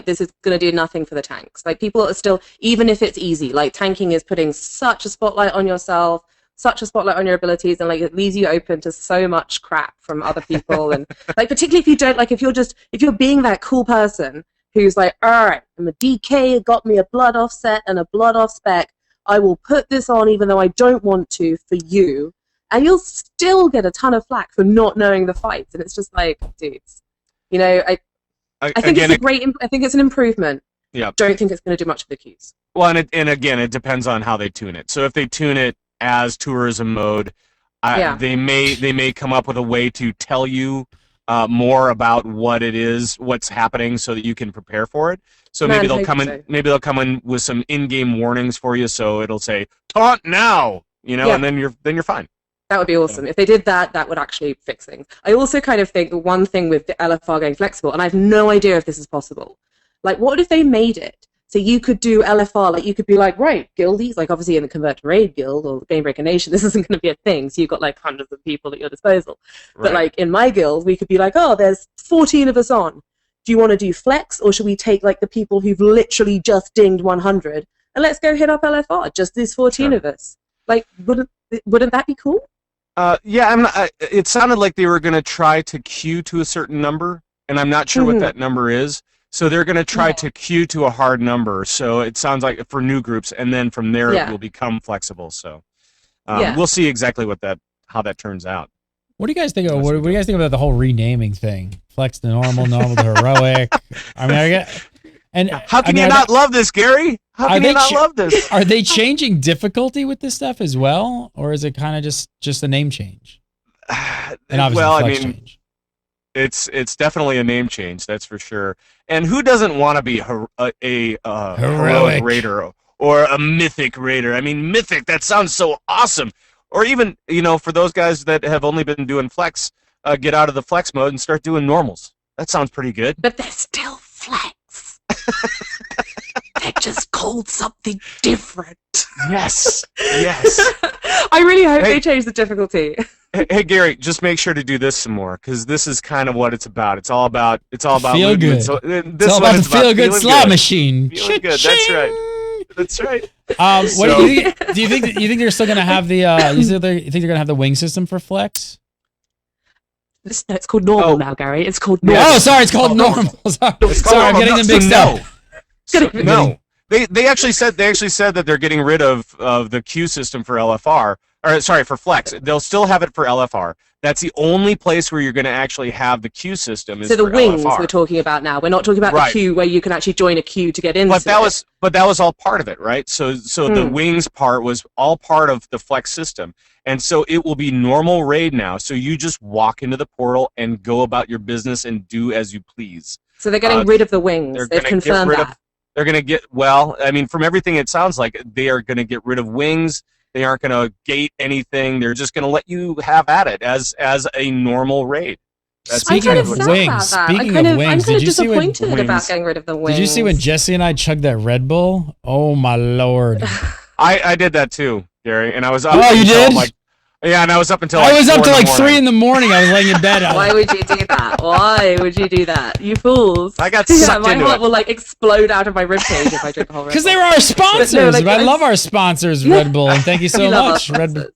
S4: this is going to do nothing for the tanks. Like people are still, even if it's easy, like tanking is putting such a spotlight on yourself, such a spotlight on your abilities, and like it leaves you open to so much crap from other people. And like particularly if you don't, like if you're being that cool person who's like, all right, I'm a DK, it got me a blood offset and a blood off spec. I will put this on even though I don't want to for you, and you'll still get a ton of flack for not knowing the fights. And it's just like, dudes. You know, I think
S5: again,
S4: I think it's an improvement.
S5: Yeah.
S4: Don't think it's going to do much for the queues.
S5: Well, and again, it depends on how they tune it. So if they tune it as tourism mode, they may come up with a way to tell you more about what it is, what's happening, so that you can prepare for it. So maybe they'll come in with some in-game warnings for you. So it'll say taunt now, and then you're fine.
S4: That would be awesome. If they did that, that would actually fix things. I also kind of think the one thing with the LFR going flexible, and I have no idea if this is possible. Like, what if they made it so you could do LFR? Like, you could be like, right, guildies, like obviously in the Convert to Raid guild or Gamebreaker Nation, this isn't going to be a thing. So you've got like hundreds of people at your disposal. Right. But like in my guild, we could be like, oh, there's 14 of us on. Do you want to do flex, or should we take like the people who've literally just dinged 100 and let's go hit up LFR? Just these 14 of us. Like, wouldn't that be cool?
S5: Yeah, it sounded like they were going to try to queue to a certain number, and I'm not sure what that number is. So they're going to try to queue to a hard number. So it sounds like for new groups, and then from there it will become flexible. So we'll see exactly how that turns out.
S1: What do you guys think of? What do you guys think about the whole renaming thing? Flex to normal, normal to heroic. I mean,
S5: how can you not love this, Gary? How can you not love this?
S1: Are they changing difficulty with this stuff as well, or is it kind of just a name change? And obviously, change.
S5: It's definitely a name change, that's for sure. And who doesn't want to be a heroic raider or a mythic raider? I mean, mythic, that sounds so awesome. Or even, for those guys that have only been doing flex, get out of the flex mode and start doing normals. That sounds pretty good.
S4: But they're still flex. They're just called something different.
S5: Yes.
S4: I really hope they change the difficulty.
S5: Hey Gary, just make sure to do this some more, because this is kind of what it's about. It's all about
S1: feel good.
S5: So,
S1: it's all about the feel good slot machine.
S5: Feeling good. That's right.
S1: What do you think they're still gonna have the? You think they're gonna have the wing system for flex?
S4: No, it's called normal now, Gary. It's called normal.
S1: Oh, sorry, it's called normal. Sorry, I'm getting them mixed up.
S5: No. They actually said that they're getting rid of the queue system for LFR. Or sorry, for Flex. They'll still have it for LFR. That's the only place where you're going to actually have the queue system. Is
S4: so the
S5: for
S4: wings
S5: LFR.
S4: We're talking about now. We're not talking about the queue where you can actually join a queue to get in.
S5: But that was all part of it, right? So the wings part was all part of the Flex system, and so it will be normal raid now. So you just walk into the portal and go about your business and do as you please.
S4: So they're getting rid of the wings. They've confirmed that.
S5: They're going to get, well, I mean, from everything it sounds like, they are going to get rid of wings. They aren't going to gate anything. They're just going to let you have at it as a normal raid.
S1: Speaking of wings, I'm kind of
S4: disappointed about getting rid of the wings.
S1: Did you see when Jesse and I chugged that Red Bull? Oh my lord!
S5: I did that too, Gary, and I was up.
S1: Oh, you did?
S5: Yeah, and I was up until.
S1: I was up till like 3 in the morning. I was laying in bed.
S4: Why would you do that? Why would you do that? You fools!
S5: I got sucked into it.
S4: My heart will like explode out of my ribcage if I drink a whole Red Bull.
S1: Because they were our sponsors. I love our sponsors, Red Bull, and thank you so much, Red Bull.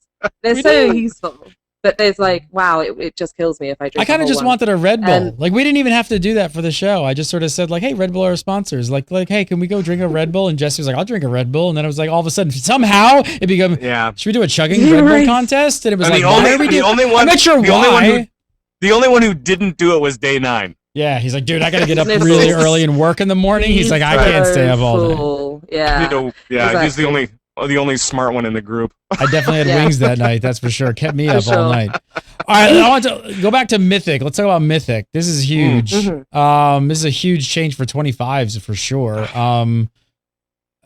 S4: They're so useful. But there's like, wow, it just kills me if I drink.
S1: I kind of just wanted a Red Bull. Like, we didn't even have to do that for the show. I just sort of said like, hey, Red Bull are our sponsors. Like, hey, can we go drink a Red Bull? And Jesse was like, I'll drink a Red Bull. And then it was like, all of a sudden, somehow it became, should we do a chugging Red Bull contest? And it was like, why are we doing? I'm not sure why.
S5: The only one who didn't do it was day 9.
S1: Yeah, he's like, dude, I got to get up really early and work in the morning. He's like, I can't stay up all
S4: day. Yeah,
S5: exactly. He's the only smart one in the group.
S1: I definitely had wings that night, that's for sure. Kept me up all night. All right, I want to go back to Mythic. Let's talk about Mythic. This is huge. This is a huge change for 25s for sure.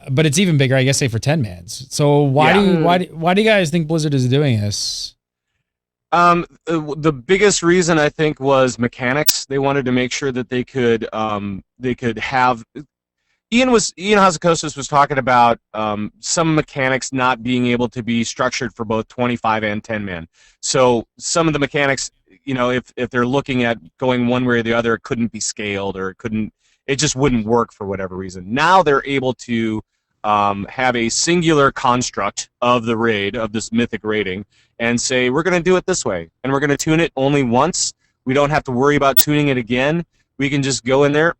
S1: But it's even bigger, I guess, say for 10-mans. So why do you guys think Blizzard is doing this?
S5: The biggest reason I think was mechanics. They wanted to make sure that they could have. Ian Hazzikostas was talking about some mechanics not being able to be structured for both 25 and 10-man. So some of the mechanics, if they're looking at going one way or the other, it couldn't be scaled or it just wouldn't work for whatever reason. Now they're able to have a singular construct of the raid, of this Mythic raiding, and say, we're going to do it this way, and we're going to tune it only once. We don't have to worry about tuning it again. We can just go in there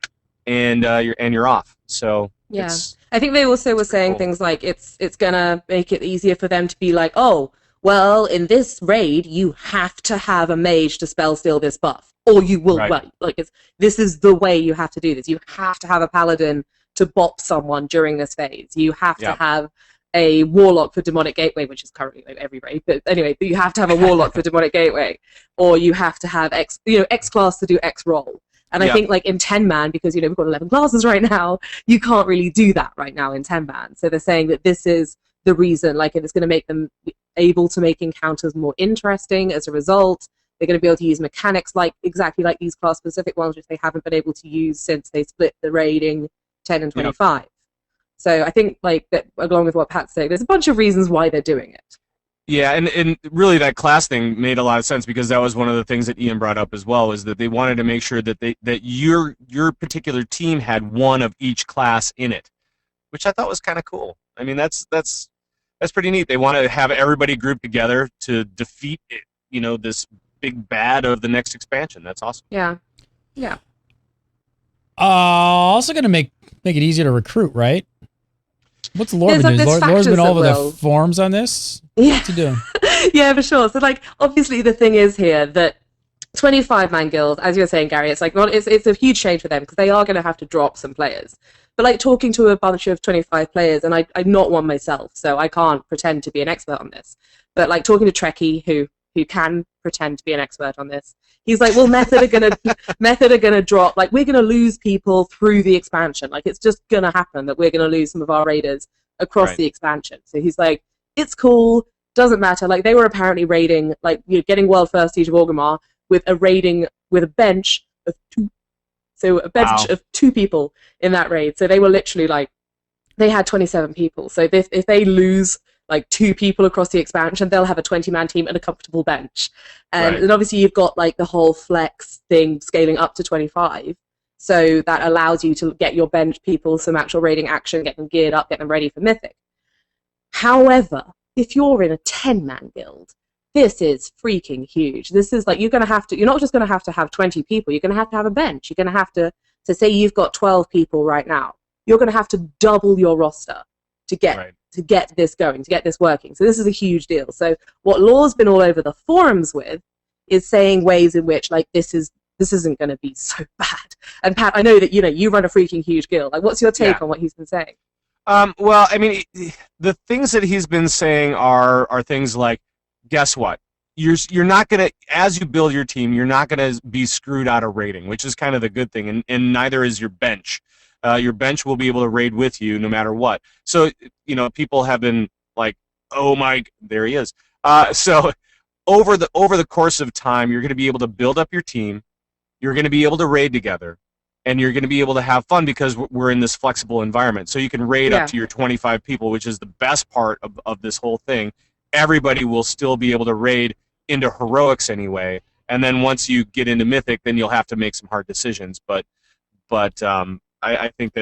S5: and you're off. So
S4: I think they also were saying things like it's gonna make it easier for them to be like, oh, well, in this raid, you have to have a mage to spell steal this buff, or you will wait. Like, this is the way you have to do this. You have to have a paladin to bop someone during this phase. You have to have a warlock for demonic gateway, which is currently like every raid, but anyway, you have to have a warlock for demonic gateway, or you have to have X class to do X role. And I think like in 10-man, because we've got 11 classes right now, you can't really do that right now in 10-man. So they're saying that this is the reason, like, it's going to make them able to make encounters more interesting as a result. They're going to be able to use mechanics exactly like these class specific ones, which they haven't been able to use since they split the raiding 10 and 25. So I think, like, that along with what Pat's saying, there's a bunch of reasons why they're doing it.
S5: Yeah, and really that class thing made a lot of sense, because that was one of the things that Ian brought up as well, is that they wanted to make sure that that your particular team had one of each class in it, which I thought was kind of cool. I mean, that's pretty neat. They want to have everybody grouped together to defeat this big bad of the next expansion. That's awesome.
S4: Yeah.
S1: Also going to make it easier to recruit, right? What's Lore been doing? Lore's been all over the forums on this?
S4: Yeah.
S1: What's he doing?
S4: Yeah, for sure. So, like, obviously the thing is here that 25-man guild, as you were saying, Gary, it's like it's a huge change for them, because they are going to have to drop some players. But, like, talking to a bunch of 25 players, and I'm not one myself, so I can't pretend to be an expert on this. But, like, talking to Trekkie, who can pretend to be an expert on this, he's like, well, Method are gonna drop. Like, we're gonna lose people through the expansion. Like, it's just gonna happen that we're gonna lose some of our raiders across the expansion. So he's like, it's cool, doesn't matter. Like, they were apparently raiding, like, getting World First Siege of Orgrimmar with a bench of 2. So a bench of 2 people in that raid. So they were literally like, they had 27 people. So if they lose like 2 people across the expansion, they'll have a 20-man team and a comfortable bench. And obviously you've got like the whole flex thing scaling up to 25. So that allows you to get your bench people some actual raiding action, get them geared up, get them ready for Mythic. However, if you're in a 10-man guild, this is freaking huge. This is like, you're not just going to have 20 people, you're going to have a bench. You're going to have to say you've got 12 people right now. You're going to have to double your roster to get this going, to get this working. So this is a huge deal. So what Lore's been all over the forums with is saying ways in which, like, this isn't going to be so bad. And Pat, I know that you run a freaking huge guild. Like, what's your take on what he's been saying?
S5: Well, I mean, the things that he's been saying are things like, guess what? You're not gonna, as you build your team, you're not gonna be screwed out of raiding, which is kind of the good thing, and neither is your bench. Your bench will be able to raid with you no matter what. So, people have been like, oh my, there he is. So over the course of time, you're going to be able to build up your team. You're going to be able to raid together, and you're going to be able to have fun, because we're in this flexible environment. So you can raid up to your 25 people, which is the best part of this whole thing. Everybody will still be able to raid into heroics anyway, and then once you get into Mythic, then you'll have to make some hard decisions. But I think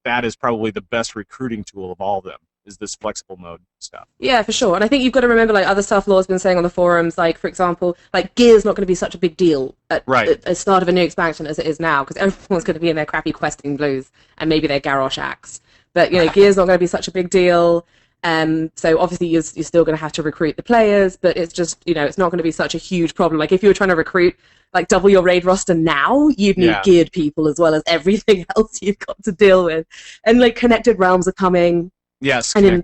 S5: that is probably the best recruiting tool of all of them, is this flexible mode stuff.
S4: Yeah, for sure. And I think you've got to remember, like, other stuff Lore's been saying on the forums, like, for example, like, gear's not going to be such a big deal at the start of a new expansion as it is now, because everyone's going to be in their crappy questing blues and maybe their Garrosh axe. But, gear's not going to be such a big deal. So obviously you're still going to have to recruit the players, but it's just, it's not going to be such a huge problem. Like, if you were trying to recruit, like, double your raid roster now, you'd need geared people as well as everything else you've got to deal with. And, like, connected realms are coming.
S5: Yes,
S4: and then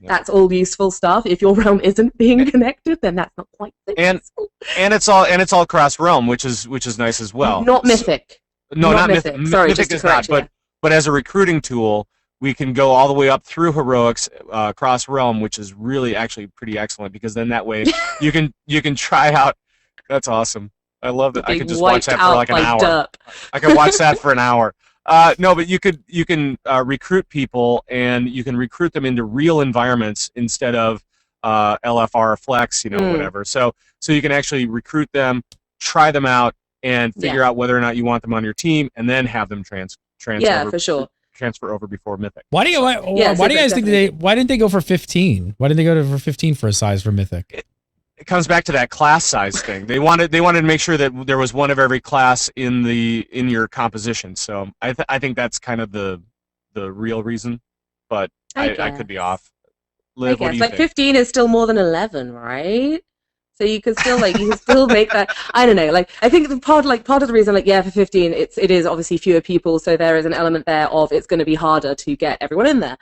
S4: that's all useful stuff. If your realm isn't being connected, then that's not quite so useful. And
S5: it's all cross realm, which is nice as well.
S4: Not Mythic.
S5: No, not Mythic. Sorry,
S4: Mythic
S5: is not. But as a recruiting tool, we can go all the way up through heroics, cross realm, which is really actually pretty excellent, because then that way you can try out. That's awesome. I love that. I could just watch that for like an hour. I could watch that for an hour. No, but you can recruit people, and you can recruit them into real environments instead of LFR Flex, whatever. So you can actually recruit them, try them out, and figure out whether or not you want them on your team, and then have them transfer.
S4: Yeah, for sure.
S5: Transfer over before Mythic.
S1: Why do you guys think why didn't they go for 15? Why didn't they go for 15 for a size for Mythic?
S5: It comes back to that class size thing. They wanted to make sure that there was one of every class in your composition. So I think that's kind of the real reason, but I could be off. Liv, what do you
S4: like
S5: think?
S4: 15 is still more than 11, right? So you can still make that. I don't know. Like, I think the part of the reason, like, yeah, for 15, it is obviously fewer people, so there is an element there of it's going to be harder to get everyone in there.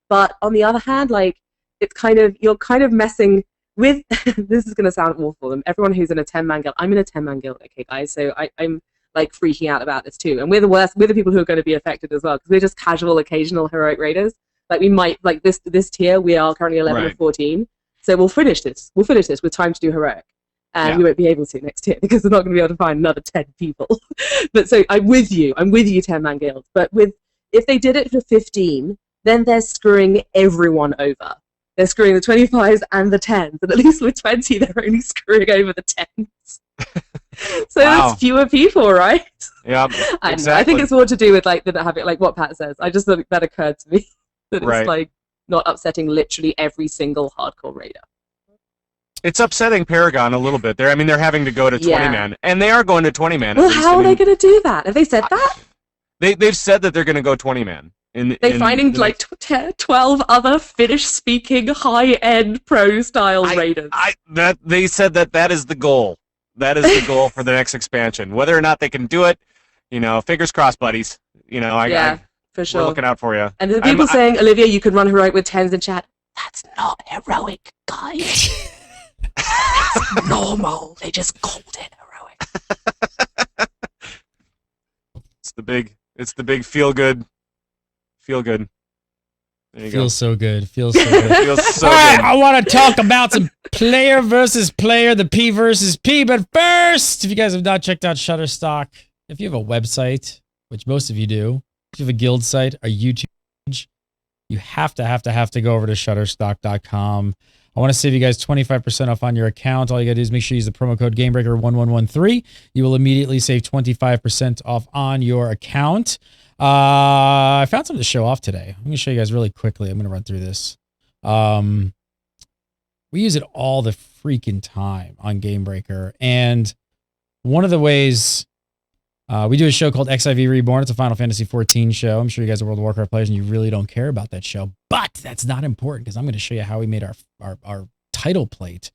S4: But on the other hand, like, you're kind of messing with. This is going to sound awful. And everyone who's in a 10-man guild, I'm in a 10-man guild, okay, guys. So I'm like freaking out about this too, and we're the worst. We're the people who are going to be affected as well because we're just casual, occasional heroic raiders. Like, we might, like, this tier, we are currently 11 or 14. So we'll finish this with time to do heroic. And we won't be able to next year because we're not going to be able to find another 10 people. But so I'm with you 10-man guilds. But if they did it for 15, then they're screwing everyone over. They're screwing the 25s and the 10s. And at least with 20, they're only screwing over the 10s. So there's fewer people, right?
S5: Yeah, exactly.
S4: I think it's more to do with, like, like what Pat says. I just thought that occurred to me. That it's like not upsetting literally every single hardcore raider.
S5: It's upsetting Paragon a little bit. They're having to go to 20-man, and they are going to 20-man.
S4: Well, how are they going to do that? Have they said that?
S5: They've said that they're going to go 20-man.
S4: They're finding like 12 other Finnish-speaking high-end pro-style raiders.
S5: They said that is the goal. That is the goal for the next expansion. Whether or not they can do it, fingers crossed, buddies. For sure. We're looking out for you.
S4: And there's people saying, Olivia, you can run heroic with 10s in chat. That's not heroic, guys. That's normal. They just called it heroic.
S5: It's the big feel good. There you
S1: Feels
S5: go.
S1: so good. Feels so good.
S5: Feels so
S1: All right,
S5: good.
S1: I want to talk about some player versus player, the P versus P. But first, if you guys have not checked out Shutterstock, if you have a website, which most of you do, if you have a guild site, a YouTube page, you have to go over to shutterstock.com. I want to save you guys 25% off on your account. All you got to do is make sure you use the promo code GameBreaker1113. You will immediately save 25% off on your account. I found something to show off today. I'm going to show you guys really quickly. I'm going to run through this. We use it all the freaking time on GameBreaker. And one of the ways... we do a show called XIV Reborn. It's a Final Fantasy XIV show. I'm sure you guys are World of Warcraft players and you really don't care about that show. But that's not important because I'm going to show you how we made our title plate.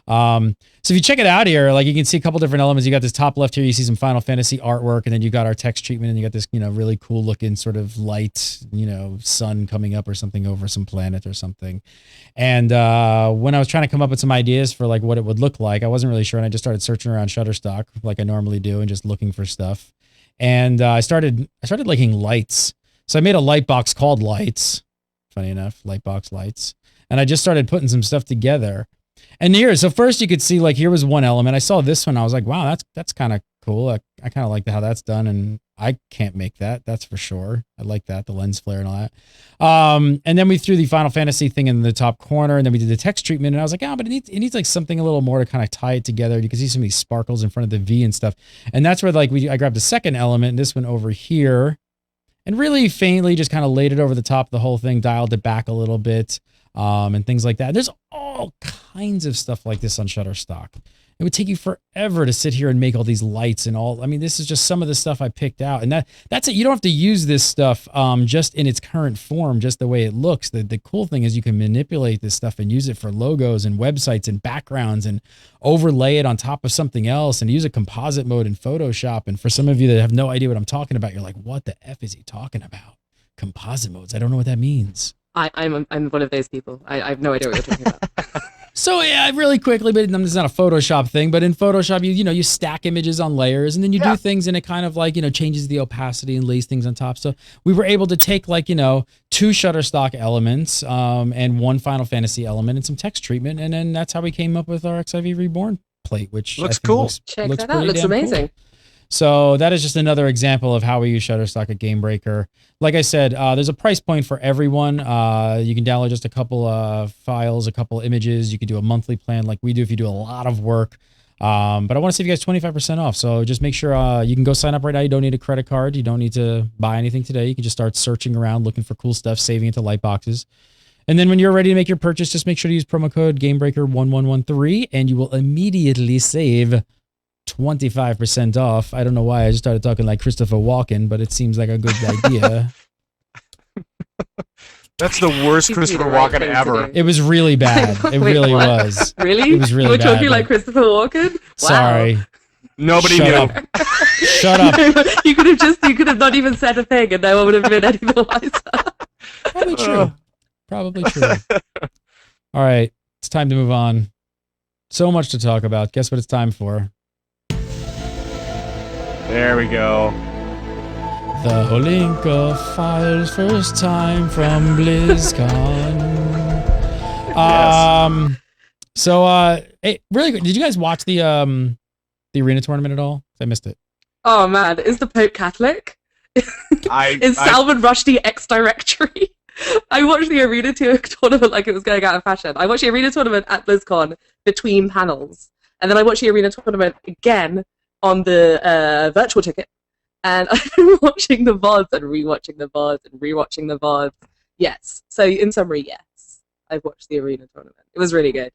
S1: So if you check it out here, like you can see a couple different elements. You got this top left here. You see some Final Fantasy artwork, and then you got our text treatment, and you got this, really cool looking sort of light, sun coming up or something over some planet or something. And when I was trying to come up with some ideas for like what it would look like, I wasn't really sure, and I just started searching around Shutterstock like I normally do and just looking for stuff. And I started liking lights. So I made a light box called Lights. Funny enough, Lightbox Lights. And I just started putting some stuff together. And here, so first you could see, like, here was one element. I saw this one. I was like, wow, that's kind of cool. I kind of like how that's done. And I can't make that. That's for sure. I like that, the lens flare and all that. And then we threw the Final Fantasy thing in the top corner, and then we did the text treatment. And I was like, but it needs like something a little more to kind of tie it together. You can see some of these sparkles in front of the V and stuff. And that's where like I grabbed the second element, this one over here, and really faintly just kind of laid it over the top of the whole thing, dialed it back a little bit. And things like that. There's all kinds of stuff like this on Shutterstock. It would take you forever to sit here and make all these lights and all. I mean, this is just some of the stuff I picked out. And that's it. You don't have to use this stuff just in its current form, just the way it looks. The cool thing is you can manipulate this stuff and use it for logos and websites and backgrounds and overlay it on top of something else and use a composite mode in Photoshop. And for some of you that have no idea what I'm talking about, you're like, what the F is he talking about? Composite modes. I don't know what that means.
S4: I'm one of those people. I have no idea what you're talking about.
S1: So yeah, really quickly, but it's not a Photoshop thing, but in Photoshop, you stack images on layers and then you do things and it kind of like, changes the opacity and lays things on top. So we were able to take like, 2 Shutterstock elements and 1 Final Fantasy element and some text treatment. And then that's how we came up with our XIV Reborn plate, which
S5: looks cool.
S4: Check that out. Looks amazing.
S1: Cool. So that is just another example of how we use Shutterstock at GameBreaker. Like I said, there's a price point for everyone. You can download just a couple files, a couple images. You can do a monthly plan like we do if you do a lot of work. But I want to save you guys 25% off. So just make sure you can go sign up right now. You don't need a credit card. You don't need to buy anything today. You can just start searching around, looking for cool stuff, saving it to light boxes. And then when you're ready to make your purchase, just make sure to use promo code GameBreaker1113 and you will immediately save 25% off. I don't know why I just started talking like Christopher Walken, but it seems like a good idea.
S5: That's the worst
S4: Seems to be
S5: Christopher
S4: the right
S5: Walken
S4: thing to
S5: ever.
S4: do.
S1: It was really bad. It
S4: Wait,
S1: really
S4: what?
S1: was.
S4: Really?
S1: It was really
S4: You were
S1: bad,
S4: talking like
S1: but-
S4: Christopher Walken? Wow.
S1: Sorry.
S5: Nobody
S1: Shut
S5: knew.
S1: up. Shut up.
S4: you could have not even said a thing and no one would have been any the wiser.
S1: Probably true. Probably true. All right. It's time to move on. So much to talk about. Guess what it's time for?
S5: There we go.
S1: The Olinka Files, first time from BlizzCon. Hey, really quick, did you guys watch the arena tournament at all? I missed it.
S4: Oh man, is the Pope Catholic? Is
S5: I
S4: Salman Rushdie ex-directory? I watched the arena tournament like it was going out of fashion. I watched the arena tournament at BlizzCon between panels. And then I watched the arena tournament again on the virtual ticket. And I've been watching the VODs and rewatching the VODs and rewatching the VODs. Yes. So in summary, yes. I've watched the arena tournament. It was really good.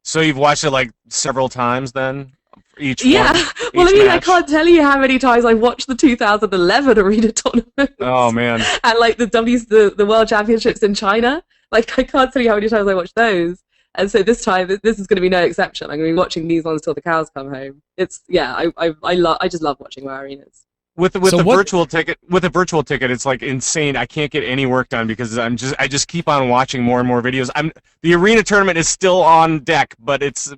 S5: So you've watched it like several times then? Each
S4: Yeah.
S5: one,
S4: Well, I
S5: each
S4: mean,
S5: match?
S4: I can't tell you how many times I watched the 2011 arena tournament.
S5: Oh man.
S4: And like the World Championships in China. Like I can't tell you how many times I watched those. And so this time, this is going to be no exception. I'm going to be watching these ones till the cows come home. It's I just love watching WoW arenas.
S5: With the virtual ticket, it's like insane. I can't get any work done because I just keep on watching more and more videos. The arena tournament is still on deck, but it's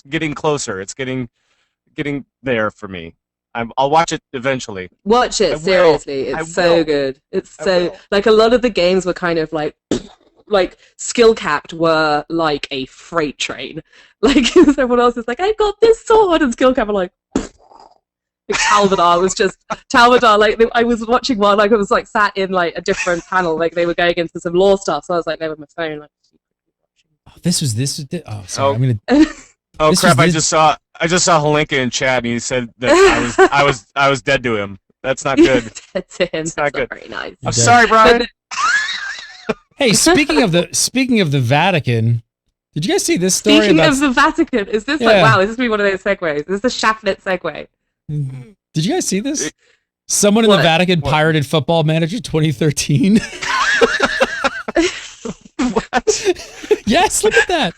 S5: getting closer. It's getting there for me. I'll watch it eventually.
S4: Watch it, seriously. It's so good. It's so like a lot of the games were kind of like skill capped were like a freight train. Like everyone else is like, I got this sword, and skill capped were like Talbadar was just Talbadar. Like I was watching one, like I was like sat in like a different panel, like they were going into some lore stuff. So I was like there with my phone, like.
S1: This was. Oh, sorry. I'm gonna.
S5: Oh
S1: This
S5: crap!
S1: was
S5: I just saw Helenka in chat, and he said that I was dead to him. That's not good.
S4: That's him. That's
S5: not
S4: not
S5: good.
S4: very nice.
S5: I'm sorry, Brian.
S1: Hey, speaking of the Vatican, did you guys see this story?
S4: Speaking
S1: about...
S4: of the Vatican, is this
S1: Yeah.
S4: like wow? Is this gonna be one of those segues? Is this a Shaftnet segue?
S1: Did you guys see this? Someone in
S4: What?
S1: the Vatican pirated Football Manager 2013.
S5: What?
S1: Yes, look at that.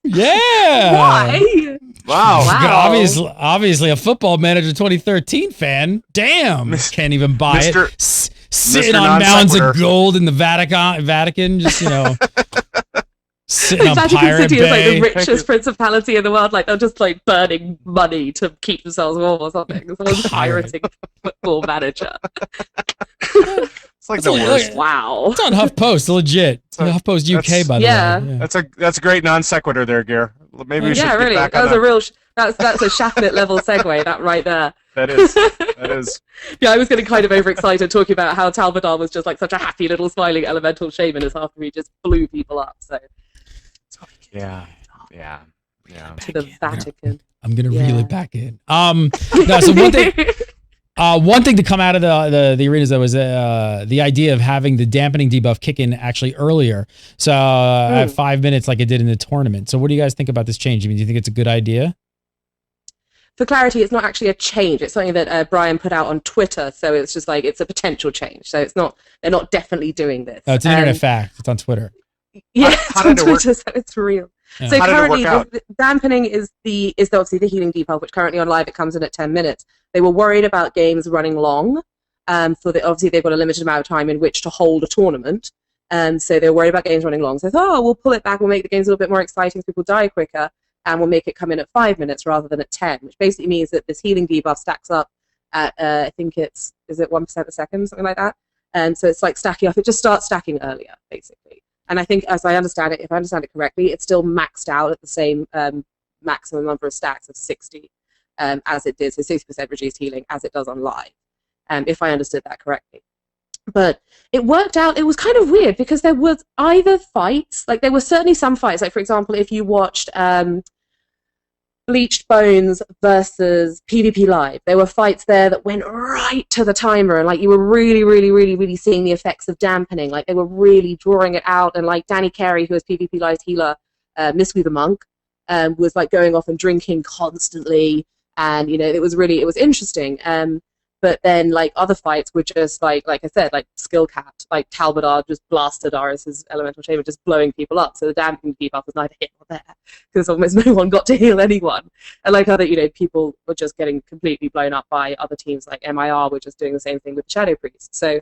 S1: Yeah.
S4: Why?
S5: Wow.
S4: Wow.
S1: Obviously, a Football Manager 2013 fan. Damn, can't even buy
S5: Mr.
S1: it. Sitting
S5: Mr.
S1: on
S5: Non
S1: mounds of
S5: Sequitur.
S1: gold in the Vatican, just sitting on
S4: Vatican
S1: Pirate
S4: City is like
S1: Bay.
S4: the richest principality in the world. Like they're just like burning money to keep themselves warm or something. Someone's pirating Football Manager.
S5: It's like
S1: It's
S5: the
S1: like-
S5: worst.
S4: Wow.
S1: It's on HuffPost, legit. HuffPost UK, by the
S4: Yeah.
S1: way.
S5: That's a great non sequitur there, Gare. Maybe we should
S4: Yeah,
S5: get
S4: really.
S5: back
S4: That
S5: on
S4: was a
S5: that.
S4: real. That's a Shaftnet level segue. That right there.
S5: That is. That is.
S4: Yeah, I was getting kind of overexcited talking about how Talbadar was just like such a happy little smiling elemental shaman as after he just blew people up. So
S5: Yeah.
S4: to the Vatican.
S1: I'm gonna
S4: Yeah.
S1: reel it back in. No, so one thing to come out of the arenas though was the idea of having the dampening debuff kick in actually earlier. So at 5 minutes, like it did in the tournament. So what do you guys think about this change? I mean, do you think it's a good idea?
S4: For clarity, it's not actually a change. It's something that Brian put out on Twitter. So it's just like it's a potential change. So it's not. They're not definitely doing this.
S1: Oh, it's an internet fact. It's on Twitter.
S4: Yeah,
S5: How
S4: it's on
S5: did it work?
S4: Twitter, so it's real.
S1: Yeah.
S4: So
S5: How did it work
S4: currently,
S5: out?
S4: the dampening is obviously the healing debuff, which currently on live it comes in at 10 minutes. They were worried about games running long, obviously they've got a limited amount of time in which to hold a tournament, so they're worried about games running long. So they thought, we'll pull it back, we'll make the games a little bit more exciting so people die quicker, and we'll make it come in at 5 minutes rather than at 10, which basically means that this healing debuff stacks up at I think is it 1% a second, something like that. And so it's like stacking up. It just starts stacking earlier, basically. And I think, as I understand it, if I understand it correctly, it's still maxed out at the same maximum number of stacks of 60 as it did, so 60% reduced healing as it does on live, if I understood that correctly. But it worked out, it was kind of weird because there was either fights, like there were certainly some fights, like for example, if you watched Bleached Bones versus PvP Live, there were fights there that went right to the timer, and like you were really, really, really, really seeing the effects of dampening. Like they were really drawing it out, and like Danny Carey, who was PvP Live's healer, Miscue the Monk, was like going off and drinking constantly, and it was interesting. But then, like, other fights were just like I said, like skill capped. Like Talbadar just blasted Darius's elemental chamber, just blowing people up. So the damping debuff was neither here nor there, because almost no one got to heal anyone. And like other, people were just getting completely blown up by other teams, like MIR were just doing the same thing with the Shadow Priest. So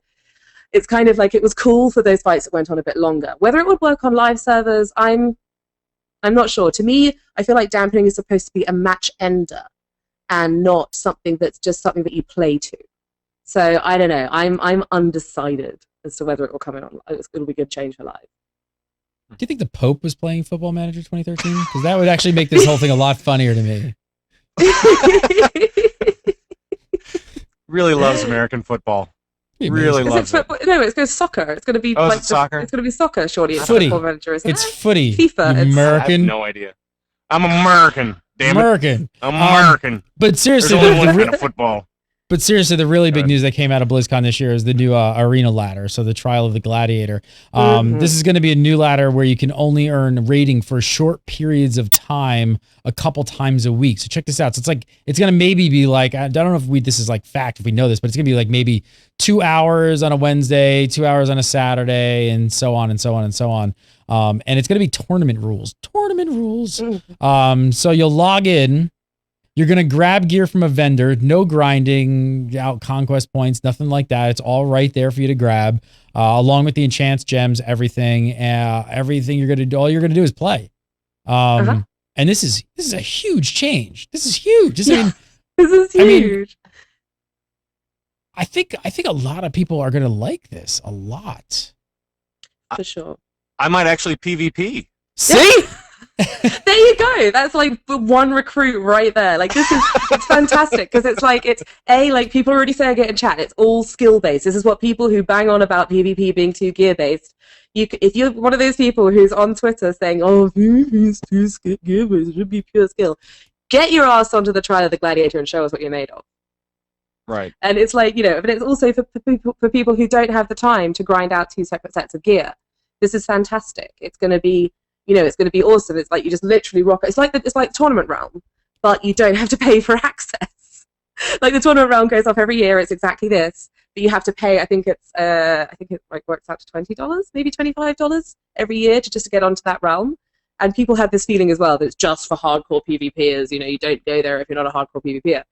S4: it's kind of like it was cool for those fights that went on a bit longer. Whether it would work on live servers, I'm not sure. To me, I feel like dampening is supposed to be a match ender, and not something that's just something that you play to. So I don't know. I'm undecided as to whether it will come in on. It'll be a good change for live.
S1: Do you think the Pope was playing Football Manager 2013? Because that would actually make this whole thing a lot funnier to me.
S5: Really loves American football. Really loves it.
S4: No, it's going to soccer. It's going to be
S5: soccer.
S4: It's going to be soccer. Surely it's
S1: footy.
S4: Football Manager.
S1: It's footy.
S4: FIFA.
S1: American.
S5: I have no idea. I'm American. Damn
S1: American.
S5: it. I'm American.
S1: But seriously,
S5: There's only one kind of football.
S1: But seriously, the really big news that came out of BlizzCon this year is the new arena ladder. So the trial of the Gladiator. This is going to be a new ladder where you can only earn rating for short periods of time, a couple times a week. So check this out. So it's going to maybe be like, I don't know if this is like fact, if we know this, but it's going to be like maybe 2 hours on a Wednesday, 2 hours on a Saturday, and so on and so on and so on. And it's going to be tournament rules. So you'll log in. You're going to grab gear from a vendor, no grinding out conquest points, nothing like that. It's all right there for you to grab, along with the enchants, gems, everything. Everything you're going to do, all you're going to do is play. And this is a huge change. This is huge. This is
S4: huge.
S1: I think a lot of people are going to like this a lot.
S4: For sure.
S5: I might actually PvP.
S1: See?
S4: There you go. That's like one recruit right there. Like it's fantastic, because it's like people already say I get in chat. It's all skill based. This is what people who bang on about PvP being too gear based. If you're one of those people who's on Twitter saying, "Oh, PvP is too gear based, it should be pure skill," get your ass onto the trial of the Gladiator and show us what you're made of.
S5: Right.
S4: And it's like, but it's also for people who don't have the time to grind out 2 separate sets of gear. This is fantastic. It's going to be. It's going to be awesome. It's like you just literally rock. It's like Tournament Realm, but you don't have to pay for access. Like the Tournament Realm goes off every year. It's exactly this, but you have to pay. I think it like works out to $20, maybe $25 every year to get onto that realm. And people have this feeling as well that it's just for hardcore PvPers. You don't go there if you're not a hardcore PvPer.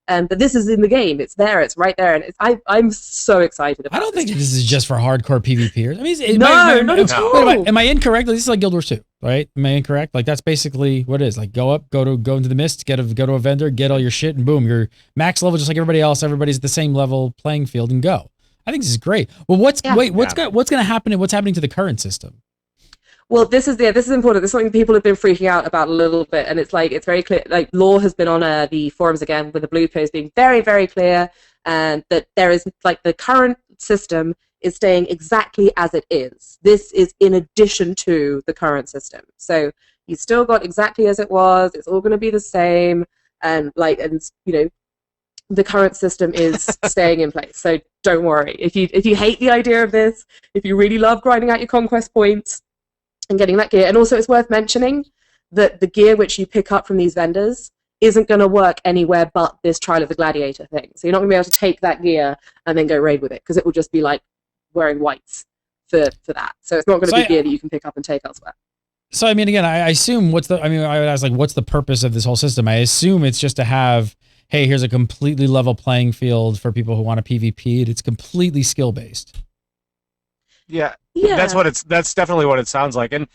S4: But this is in the game. It's there. It's right there, and I'm so excited about it.
S1: I don't think this is just for hardcore PvPers. I mean,
S4: not at all.
S1: Am I incorrect? This is like Guild Wars 2, right? Am I incorrect? Like that's basically what it is. Like go into the mist, go to a vendor, get all your shit, and boom, you're max level just like everybody else. Everybody's at the same level playing field, and go. I think this is great. Well, what's going to happen? What's happening to the current system?
S4: Well, this is important. This is something people have been freaking out about a little bit, and it's very clear. Like Law has been on the forums again with the blue post being very, very clear, and that there is the current system is staying exactly as it is. This is in addition to the current system, so you still got exactly as it was. It's all going to be the same, and the current system is staying in place. So don't worry. If you hate the idea of this, if you really love grinding out your conquest points and getting that gear. And also it's worth mentioning that the gear which you pick up from these vendors isn't going to work anywhere but this Trial of the Gladiator thing. So you're not going to be able to take that gear and then go raid with it, because it will just be like wearing whites for that. So it's not going to be gear that you can pick up and take elsewhere.
S1: So, I mean, again, I assume I would ask, what's the purpose of this whole system? I assume it's just to have, hey, here's a completely level playing field for people who want to PvP. It's completely skill-based.
S5: Yeah. That's definitely what it sounds like. And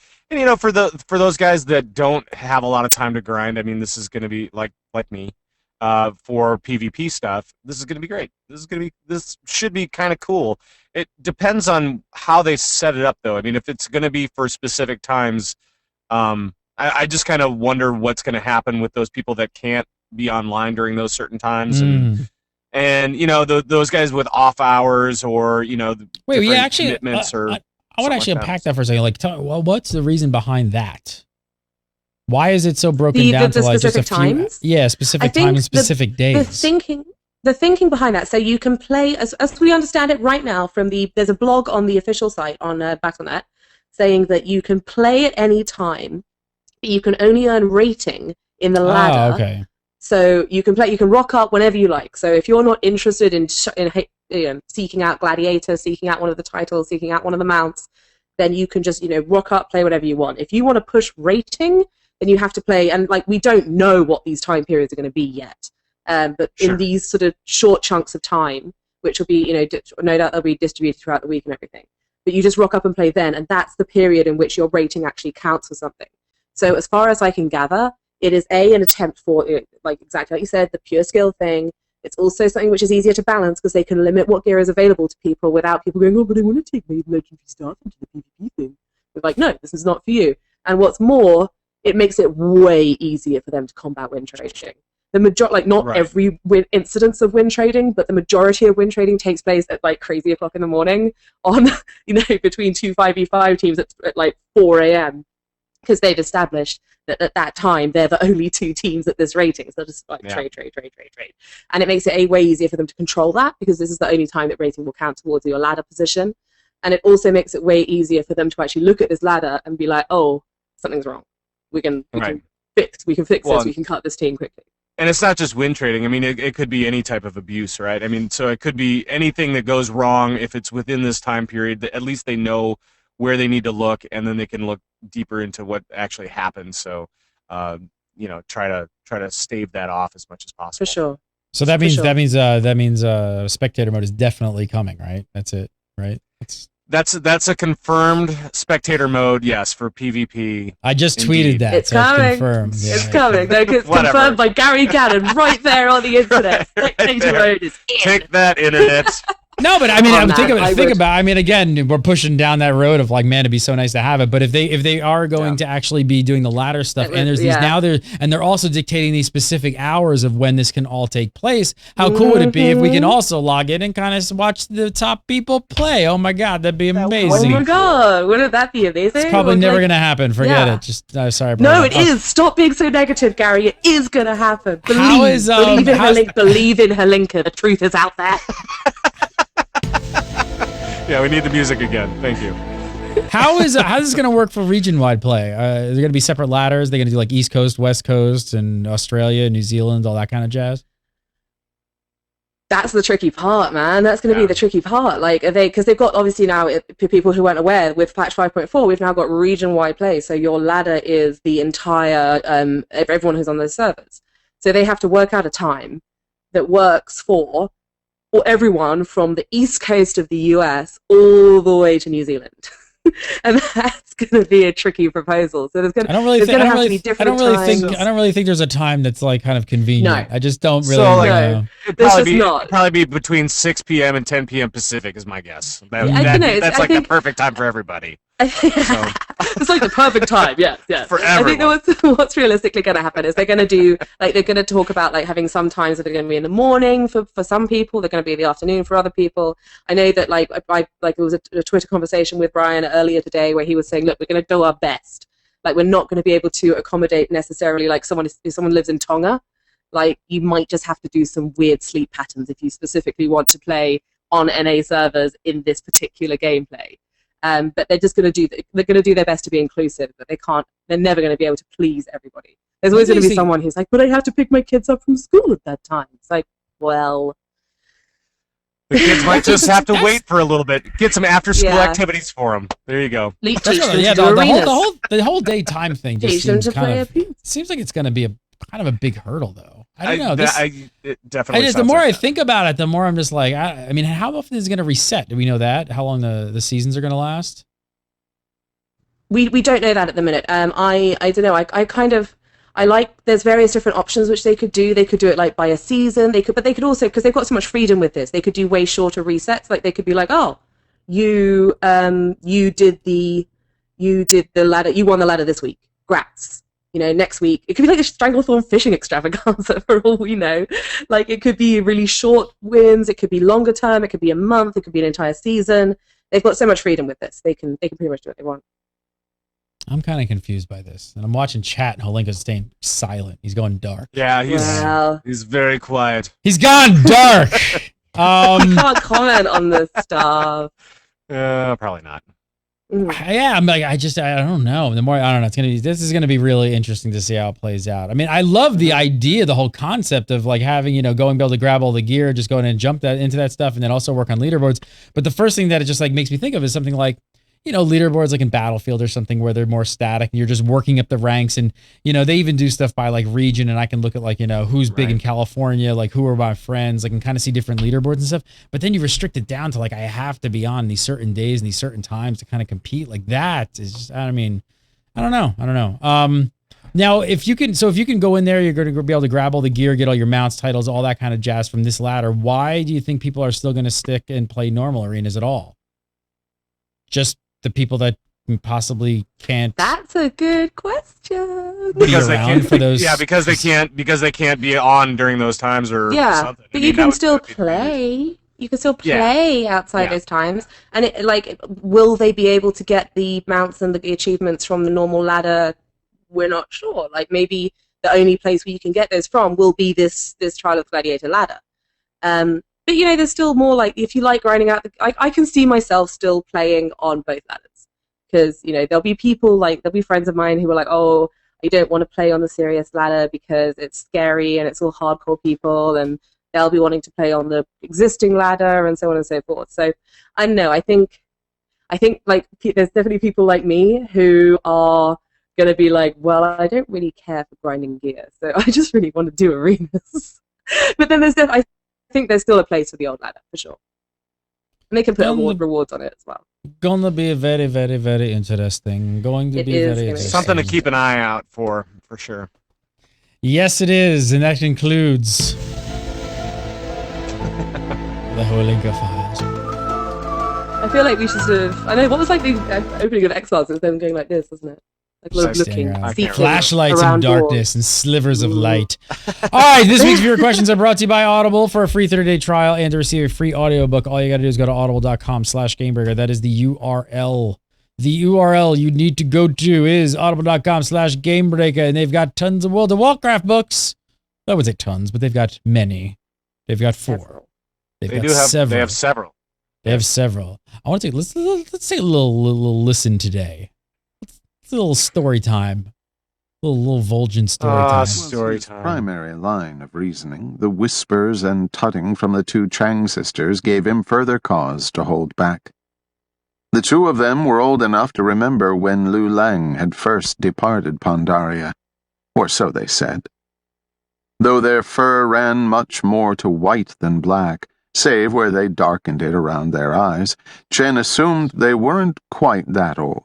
S5: for those guys that don't have a lot of time to grind, I mean, this is going to be like me, for PvP stuff. This is going to be great. This should be kind of cool. It depends on how they set it up, though. I mean, if it's going to be for specific times, I just kind of wonder what's going to happen with those people that can't be online during those certain times, and those guys with off hours or commitments or. I want to actually unpack that for a second. What's the reason behind that? Why is it so broken down to like just a few times? Yeah, specific times and specific days.
S4: The thinking behind that. So you can play as we understand it right now there's a blog on the official site on Battle.net saying that you can play at any time, but you can only earn rating in the ladder.
S1: Oh, okay.
S4: So you can rock up whenever you like. So if you're not interested in seeking out Gladiator, seeking out one of the titles, seeking out one of the mounts, then you can just rock up, play whatever you want. If you want to push rating, then you have to play. And like, we don't know what these time periods are going to be yet, but in these sort of short chunks of time, which will be no doubt they'll be distributed throughout the week and everything. But you just rock up and play then, and that's the period in which your rating actually counts for something. So as far as I can gather, it is an attempt for, like exactly like you said, the pure skill thing. It's also something which is easier to balance because they can limit what gear is available to people without people going, oh, but I want to take my legendary stuff into the PvP thing. They're like, no, this is not for you. And what's more, it makes it way easier for them to combat win trading. The majority, not every incidence of win trading, but the majority of win trading takes place at like crazy o'clock in the morning on, between two 5v5 teams at like 4 a.m. because they've established that at that time they're the only two teams at this rating. So they'll just like trade. And it makes it way easier for them to control that because this is the only time that rating will count towards your ladder position. And it also makes it way easier for them to actually look at this ladder and be like, oh, something's wrong. We can fix this, we can cut this team quickly.
S5: And it's not just win trading. I mean, it could be any type of abuse, right? I mean, so it could be anything that goes wrong if it's within this time period. That at least they know where they need to look, and then they can look deeper into what actually happened. So, try to stave that off as much as possible.
S4: For sure.
S1: So that means spectator mode is definitely coming, right? That's it, right?
S5: That's a confirmed spectator mode, yes, for PvP.
S1: I just tweeted that.
S4: It's coming.
S1: It's confirmed. Yeah,
S4: it's coming. Like, it's confirmed by Gary Gannon right there on the internet. Spectator mode is in.
S5: Take that, internet.
S1: No, but I mean, think about. I mean, again, we're pushing down that road of like, man, it'd be so nice to have it. But if they are going to actually be doing the ladder stuff, and there's these now they're also dictating these specific hours of when this can all take place. How cool would it be if we can also log in and kind of watch the top people play? Oh my God, that'd be amazing.
S4: Oh my God, wouldn't that be amazing?
S1: It's probably never gonna happen. Forget it. Just sorry.
S4: No, it is. Stop being so negative, Gary. It is gonna happen. Believe in Helinka. The truth is out there.
S5: Yeah, we need the music again. Thank you.
S1: How is this going to work for region-wide play? Is there going to be separate ladders? They're going to do like East Coast, West Coast, and Australia, New Zealand, all that kind of jazz?
S4: That's the tricky part, man. That's going to be the tricky part. Like, because they've got, obviously now, for people who weren't aware, with patch 5.4, we've now got region-wide play. So your ladder is the entire, everyone who's on those servers. So they have to work out a time that works for everyone from the east coast of the US all the way to New Zealand. And that's going to be a tricky proposal. So there's going to have to be different times.
S1: I don't really think there's a time that's like kind of convenient.
S4: No.
S1: I just don't really know.
S5: It'd probably be between 6 p.m. and 10 p.m. Pacific is my guess. That's like the perfect time for everybody.
S4: It's like the perfect time, yes.
S5: For everyone.
S4: I think what's realistically going to happen is they're going to talk about like having some times that are going to be in the morning for some people, they're going to be in the afternoon for other people. I know that there was a Twitter conversation with Brian earlier today where he was saying, look, we're going to do our best. Like, we're not going to be able to accommodate necessarily like if someone lives in Tonga, like you might just have to do some weird sleep patterns if you specifically want to play on NA servers in this particular gameplay. But they're just going to do their best to be inclusive, but they're never going to be able to please everybody. There's always going to be someone who's like, but I have to pick my kids up from school at that time. It's like, well,
S5: the kids might just have to wait for a little bit. Get some after-school activities for them. There you go.
S1: The whole daytime thing just seems like it's going to be kind of a big hurdle, though. I don't know.
S5: It definitely.
S1: The more I think about it, the more I'm just like, I mean, how often is it going to reset? Do we know that? How long the seasons are going to last?
S4: We don't know that at the minute. I don't know. I like, there's various different options which they could do. They could do it like by a season. But they could also, because they've got so much freedom with this, they could do way shorter resets. Like they could be like, oh, you did the ladder, you won the ladder this week. Grats. Next week, it could be like a Stranglethorn fishing extravaganza for all we know. Like, it could be really short wins, it could be longer term, it could be a month, it could be an entire season. They've got so much freedom with this. They can pretty much do what they want.
S1: I'm kind of confused by this. And I'm watching chat and Holinka's staying silent. He's going dark.
S5: Yeah, he's very quiet.
S1: He's gone dark!
S4: I can't comment on this stuff.
S5: Probably not.
S1: Yeah, I'm like, I don't know. The more, I don't know, this is gonna be really interesting to see how it plays out. I mean, I love the idea, the whole concept of like having, going, be able to grab all the gear, just go in and jump into that stuff, and then also work on leaderboards. But the first thing that it just like makes me think of is something like, leaderboards like in Battlefield or something where they're more static and you're just working up the ranks. And, they even do stuff by like region, and I can look at like, who's big in California, like who are my friends, I can kind of see different leaderboards and stuff. But then you restrict it down to like, I have to be on these certain days and these certain times to kind of compete. Like that is just, I don't know. Now, if you can go in there, you're going to be able to grab all the gear, get all your mounts, titles, all that kind of jazz from this ladder. Why do you think people are still going to stick and play normal arenas at all? Just the people that possibly can't.
S4: That's a good question.
S5: Because they can't for those. Yeah, because they can't be on during those times or something.
S4: But you can still play. You can still play outside those times. And will they be able to get the mounts and the achievements from the normal ladder? We're not sure. Like maybe the only place where you can get those from will be this Trial of Gladiator ladder. But there's still more like if you like grinding out. I can see myself still playing on both ladders because there'll be people there'll be friends of mine who are like, oh, I don't want to play on the serious ladder because it's scary and it's all hardcore people, and they'll be wanting to play on the existing ladder and so on and so forth. So I don't know. I think like there's definitely people like me who are going to be like, well, I don't really care for grinding gear, so I just really want to do arenas. But then I think there's still a place for the old ladder for sure, and they can put rewards on it as well.
S1: Gonna be very, very, very interesting.
S5: Something to keep an eye out for sure.
S1: Yes, it is, and that includes the whole link of files.
S4: I feel like we should sort of. I know what was like the opening of X-Files. It was them going like this, wasn't it? Like looking,
S1: flashlights in darkness and slivers of light. All right, this week's viewer questions are brought to you by Audible. For a free 30-day trial and to receive a free audiobook, all you got to do is go to audible.com/gamebreaker. That is the URL. The URL you need to go to is audible.com/gamebreaker, and they've got tons of World of Warcraft books. I would say tons, but they've got many. They've got 4. They have several. They have several. I want to take let's take a little listen today. A little story time. A little Vol'jin story time.
S2: Story time.
S6: Primary line of reasoning, the whispers and tutting from the 2 Chang sisters gave him further cause to hold back. The 2 of them were old enough to remember when Lu Lang had first departed Pandaria, or so they said. Though their fur ran much more to white than black, save where they darkened it around their eyes, Chen assumed they weren't quite that old.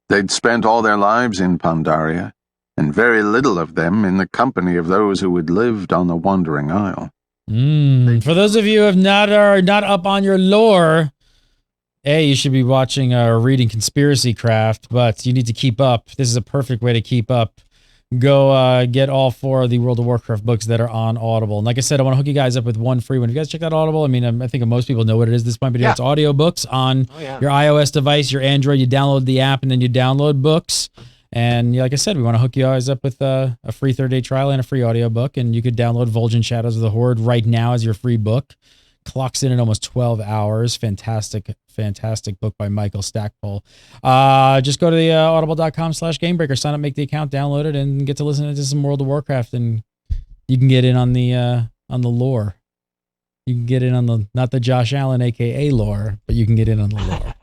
S6: They'd spent all their lives in Pandaria, and very little of them in the company of those who had lived on the Wandering Isle.
S1: For those of you who are not up on your lore, you should be watching or reading Conspiracy Craft, but you need to keep up. This is a perfect way to keep up. Go get all 4 of the World of Warcraft books that are on Audible. And like I said, I want to hook you guys up with one free one. If you guys check out Audible, I mean, I think most people know what it is at this point, but it's audiobooks on your iOS device, your Android. You download the app, and then you download books. And like I said, we want to hook you guys up with a free 30-day trial and a free audiobook. And you could download Vol'jin Shadows of the Horde right now as your free book. Clocks in at almost 12 hours. Fantastic book by Michael Stackpole. Just go to the audible.com/gamebreaker, sign up, make the account, download it, and get to listen to some World of Warcraft, and you can get in on the lore. You can get in on not the Josh Allen, aka lore, but you can get in on the lore.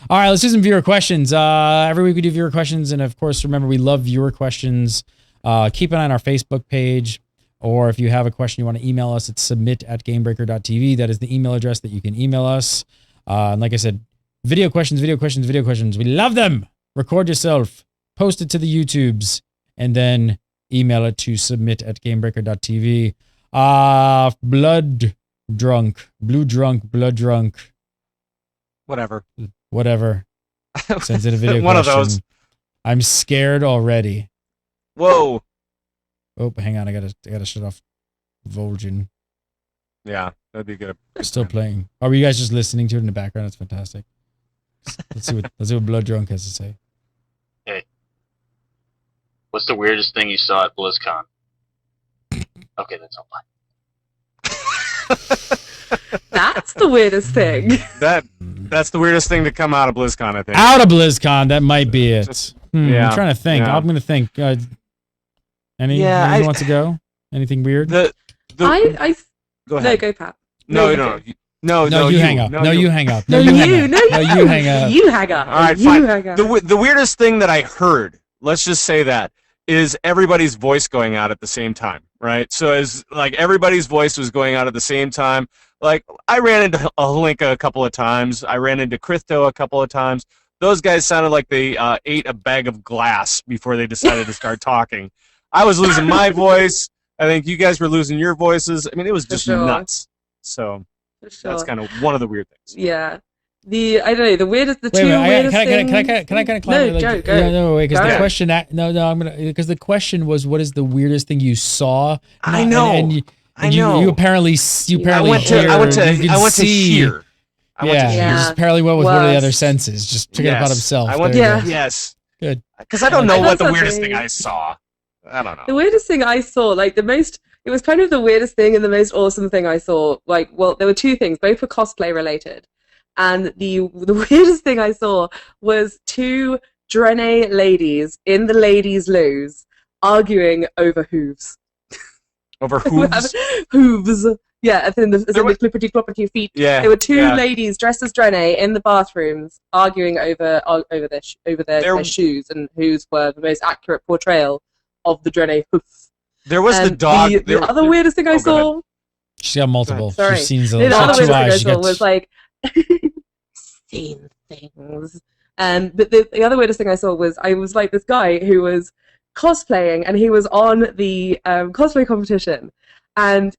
S1: All right, let's do some viewer questions. Every week we do viewer questions, and of course, remember, we love viewer questions. Keep an eye on our Facebook page. Or if you have a question you want to email us, it's submit@gamebreaker.tv. That is the email address that you can email us. And like I said, video questions. We love them. Record yourself, post it to the YouTubes, and then email it to submit@gamebreaker.tv. Blue drunk. Whatever. Sensitive video
S5: One
S1: question.
S5: of those.
S1: I'm scared already.
S5: Whoa.
S1: Oh, hang on. I gotta shut off Vol'jin.
S5: Yeah, that'd be good.
S1: Still playing. Are you guys just listening to it in the background? That's fantastic. Let's see what Blood Drunk has to say.
S7: Hey, what's the weirdest thing you saw at BlizzCon? Okay, that's all fine.
S4: That's the weirdest thing.
S5: That That's the weirdest thing to come out of BlizzCon, I think.
S1: Out of BlizzCon, that might be it.
S5: Yeah.
S1: I'm trying to think.
S5: Yeah.
S1: I'm going to think. Anyone wants to go? Anything weird?
S4: I
S5: Go ahead.
S4: No, go Pat.
S5: No,
S1: you hang up. No, you hang up.
S4: No,
S1: you
S4: you.
S1: hang up.
S4: No,
S1: you hang up.
S4: You hang up.
S5: All right,
S4: you
S5: fine.
S4: hang up.
S5: The weirdest thing that I heard, let's just say that, is everybody's voice going out at the same time, right? So as like everybody's voice was going out at the same time, like I ran into Halinka a couple of times, I ran into Krithto a couple of times. Those guys sounded like they ate a bag of glass before they decided to start talking. I was losing my voice. I think you guys were losing your voices. I mean, it was just nuts. So that's kind of one of the weird things.
S4: Yeah. I don't know, the weirdest, the
S1: Wait,
S4: two weirdest things.
S1: Can I kind of clarify?
S4: No, go.
S1: No, wait, because
S4: Go
S1: the
S4: ahead.
S1: question, because the question was, what is the weirdest thing you saw?
S5: I know.
S1: And you apparently
S5: I went to hear.
S1: Yeah, just apparently went with one of the other senses, just forget about himself.
S5: Yes.
S1: Good.
S5: Because I don't know what the weirdest
S4: okay.
S5: thing I saw. I don't know.
S4: The weirdest thing I saw, like it was kind of the weirdest thing and the most awesome thing I saw. Like, well, there were two things, both were cosplay related. And the weirdest thing I saw was two Drene ladies in the ladies' loos arguing over hooves.
S5: Over hooves?
S4: Hooves. Yeah, as in the clippity-cloppity feet.
S5: Yeah.
S4: There were two ladies dressed as Drene in the bathrooms arguing over their shoes and whose were the most accurate portrayal of the Drene hoof.
S5: There was the dog.
S4: The other weirdest thing I saw.
S1: She's got multiple.
S4: Sorry.
S1: She's seen
S4: The other weirdest thing I saw
S1: got
S4: was like seen things. But the other weirdest thing I saw was I was like this guy who was cosplaying and he was on the cosplay competition, and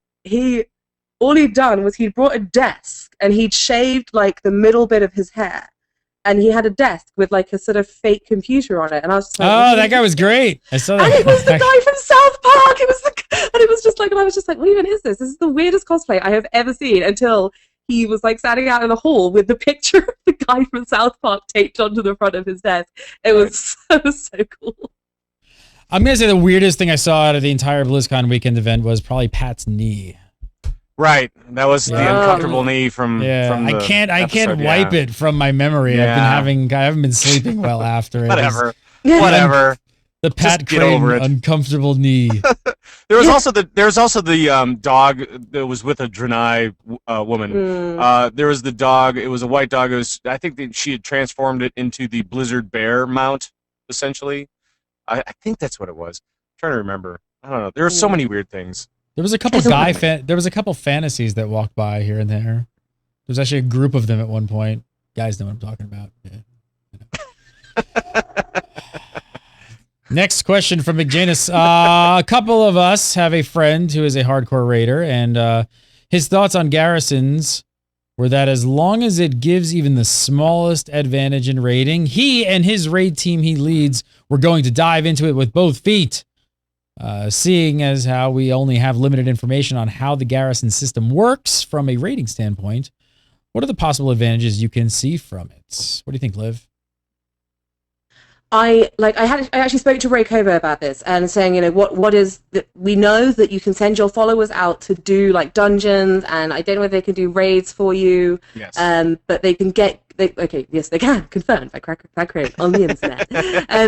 S4: all he'd done was he'd brought a desk and he'd shaved like the middle bit of his hair, and he had a desk with like a sort of fake computer on it, and I was just like,
S1: oh, that guy was great. I saw that.
S4: And it was the guy from South Park. And it was just like, and I was just like, what even is this? This is the weirdest cosplay I have ever seen, until he was like standing out in the hall with the picture of the guy from South Park taped onto the front of his desk. It was so cool.
S1: I'm gonna say the weirdest thing I saw out of the entire BlizzCon weekend event was probably Pat's knee.
S5: Right, that was the uncomfortable knee from. From the
S1: I can't wipe it from my memory. I haven't been sleeping well after it.
S5: Whatever.
S1: The Pat Crane uncomfortable knee.
S5: There was also the dog that was with a Draenei woman. There was the dog. It was a white dog. I think she had transformed it into the Blizzard Bear mount, essentially. I think that's what it was. I'm trying to remember. I don't know. There were so many weird things.
S1: There was a couple there was a couple fantasies that walked by here and there. There was actually a group of them at one point. Guys know what I'm talking about. Yeah. Next question from McJanus. A couple of us have a friend who is a hardcore raider, and his thoughts on Garrisons were that as long as it gives even the smallest advantage in raiding, he and his raid team he leads were going to dive into it with both feet. Seeing as how we only have limited information on how the Garrison system works from a rating standpoint, what are the possible advantages you can see from it? What do you think, Liv?
S4: I actually spoke to Ray Koba about this and saying, what is that? We know that you can send your followers out to do like dungeons, and I don't know if they can do raids for you.
S5: Yes.
S4: But they can yes, they can, confirmed by Crack on the internet.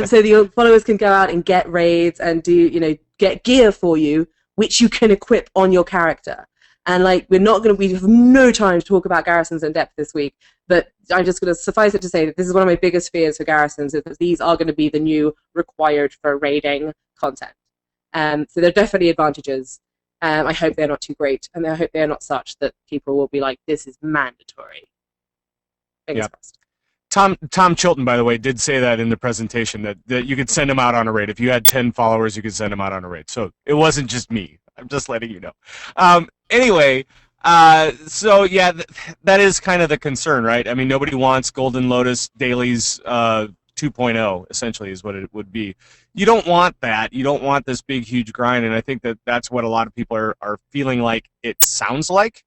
S4: So the followers can go out and get raids and do, get gear for you, which you can equip on your character. And we have no time to talk about Garrisons in depth this week, but I'm just going to suffice it to say that this is one of my biggest fears for Garrisons, is that these are going to be the new required for raiding content. So there are definitely advantages. I hope they're not too great, and I hope they're not such that people will be like, this is mandatory. Fingers crossed.
S5: Tom Chilton, by the way, did say that in the presentation, that you could send him out on a raid. If you had 10 followers, you could send him out on a raid. So it wasn't just me. I'm just letting you know. Anyway, so yeah, that is kind of the concern, right? I mean, nobody wants Golden Lotus dailies 2.0, essentially, is what it would be. You don't want that. You don't want this big, huge grind, and I think that's what a lot of people are feeling like it sounds like.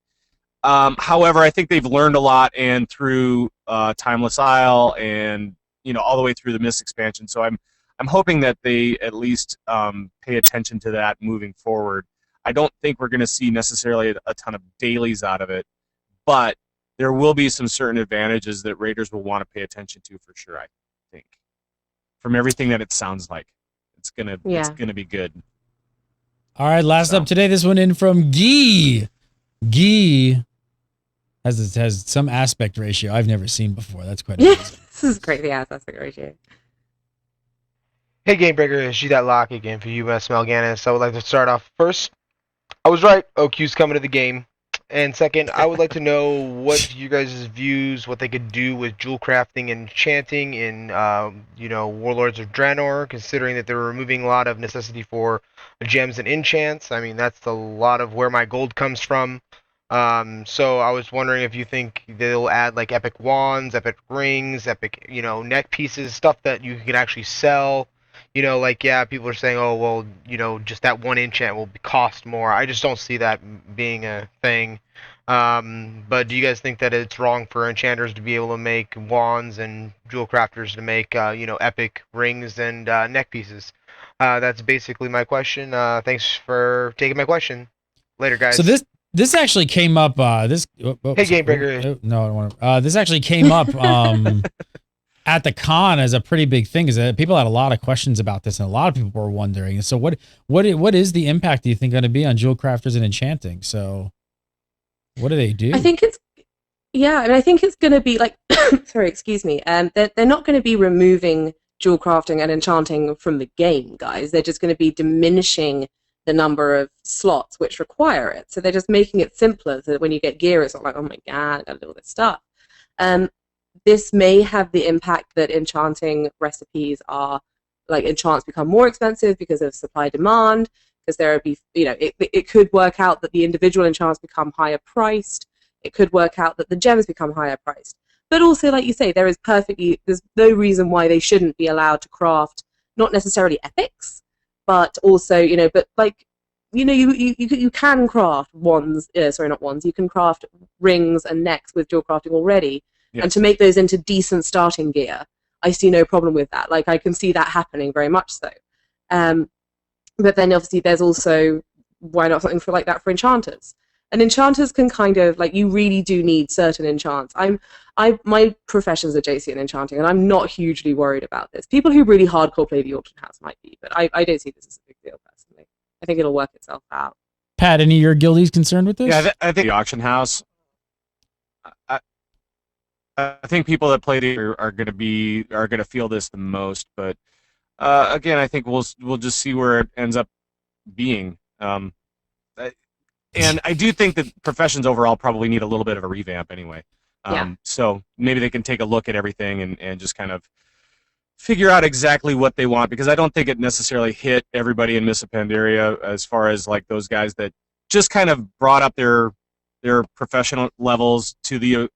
S5: However, I think they've learned a lot, and through Timeless Isle and all the way through the Mist expansion. So I'm hoping that they at least pay attention to that moving forward. I don't think we're going to see necessarily a ton of dailies out of it, but there will be some certain advantages that raiders will want to pay attention to for sure. I think, from everything that it sounds like, it's gonna be good.
S1: All right, last up today, this one in from Guy. Guy has some aspect ratio I've never seen before. That's quite amazing.
S4: This is crazy aspect ratio.
S8: Hey, Gamebreaker, it's G.Lock again for UMS Malganis. I would like to start off first. I was right. OQ's coming to the game. And second, I would like to know what you guys' views, what they could do with jewel crafting and enchanting in, Warlords of Draenor, considering that they're removing a lot of necessity for gems and enchants. I mean, that's a lot of where my gold comes from. So I was wondering if you think they'll add like epic wands, epic rings, epic, neck pieces, stuff that you can actually sell. People are saying, oh, well, just that one enchant will cost more. I just don't see that being a thing. But do you guys think that it's wrong for enchanters to be able to make wands and jewel crafters to make, epic rings and neck pieces? That's basically my question. Thanks for taking my question. Later, guys.
S1: So this actually came up. Hey,
S8: Gamebreaker.
S1: No, I don't want to. This actually came up at the con as a pretty big thing. Is that people had a lot of questions about this, and a lot of people were wondering. So what is the impact do you think going to be on jewel crafters and enchanting? So what do they do?
S4: I think it's going to be like, sorry, excuse me. They're not going to be removing jewel crafting and enchanting from the game, guys. They're just going to be diminishing the number of slots which require it. So they're just making it simpler so that when you get gear, it's not like, oh my god, I gotta do all this stuff. This may have the impact that enchanting recipes are, like, enchants become more expensive because of supply demand, because it could work out that the individual enchants become higher priced. It could work out that the gems become higher priced. But also, like you say, there's no reason why they shouldn't be allowed to craft, not necessarily epics, but also, you can craft wands, not wands, you can craft rings and necks with jewel crafting already. Yes. And to make those into decent starting gear, I see no problem with that. Like, I can see that happening very much so. But then obviously there's also, why not something like that for enchanters? And enchanters can kind of, like, you really do need certain enchants. My profession's a JC in enchanting, and I'm not hugely worried about this. People who really hardcore play the auction house might be, but I don't see this as a big deal personally. I think it'll work itself out.
S1: Pat, any of your guildies concerned with this?
S5: Yeah, I think the auction house. I think people that play it are going to feel this the most. But again, I think we'll just see where it ends up being. And I do think that professions overall probably need a little bit of a revamp anyway. So maybe they can take a look at everything and just kind of figure out exactly what they want, because I don't think it necessarily hit everybody in Miss Pandaria as far as like those guys that just kind of brought up their professional levels to the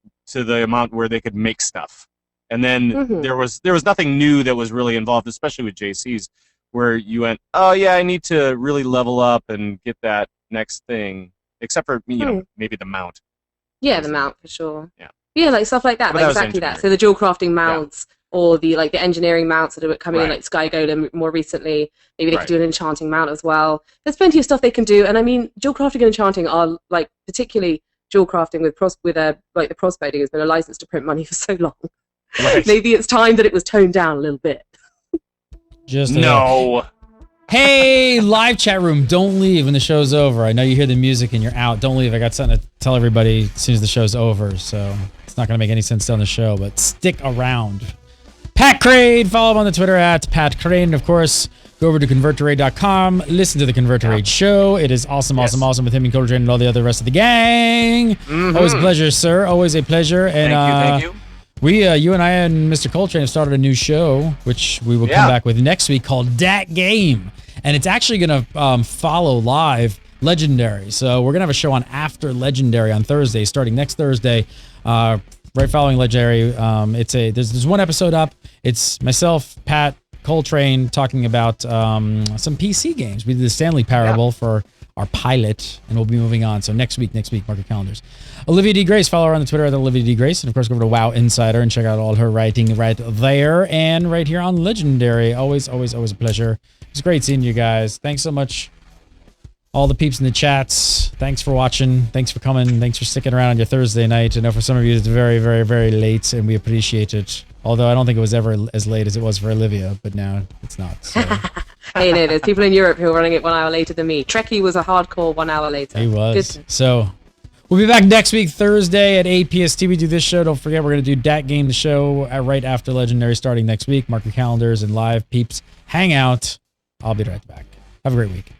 S5: amount where they could make stuff. And then there was nothing new that was really involved, especially with JCs, where you went, oh yeah, I need to really level up and get that next thing, except for maybe the mount.
S4: Yeah, the mount for sure. Yeah, like stuff like that,
S5: But
S4: like
S5: that was
S4: exactly that. So the dual crafting mounts, or the engineering mounts that are coming in, like Sky Golem more recently. Maybe they could do an enchanting mount as well. There's plenty of stuff they can do, and I mean, dual crafting and enchanting are, like, particularly dual crafting with the prospecting has been a license to print money for so long. Right. Maybe it's time that it was toned down a little bit.
S1: Just
S5: no.
S1: Hey, live chat room, don't leave when the show's over. I know you hear the music and you're out. Don't leave. I got something to tell everybody as soon as the show's over, so it's not going to make any sense down the show, but stick around. Pat Crade, follow him on the Twitter at Pat Crade, and of course, go over to converttoraid.com, listen to the Convert to Raid show. It is awesome with him and Coltrane and all the other rest of the gang. Always a pleasure, sir. Always a pleasure. And
S5: thank you.
S1: You and I and Mr. Coltrane have started a new show, which we will come back with next week, called Dat Game. And it's actually going to follow live Legendary. So we're going to have a show on after Legendary on Thursday, starting next Thursday, right following Legendary. There's one episode up. It's myself, Pat, Coltrane, talking about some PC games. We did the Stanley Parable for our pilot, and we'll be moving on. So next week, mark your calendars. Olivia D. Grace, follow her on the Twitter at Olivia D. Grace, and of course go over to WoW Insider and check out all her writing right there and right here on Legendary. Always a pleasure. It's great seeing you guys. Thanks so much all the peeps in the chats. Thanks for watching. Thanks for coming. Thanks for sticking around on your Thursday night. I know for some of you it's very, very, very late, and we appreciate it. Although I don't think it was ever as late as it was for Olivia, but now it's not. So.
S4: Hey, no, there's people in Europe who are running it 1 hour later than me. Trekkie was a hardcore 1 hour later.
S1: He was.
S4: Good.
S1: So we'll be back next week, Thursday at 8 PST. We do this show. Don't forget, we're going to do Dat Game, the show, right after Legendary starting next week. Mark your calendars and live peeps. Hang out. I'll be right back. Have a great week.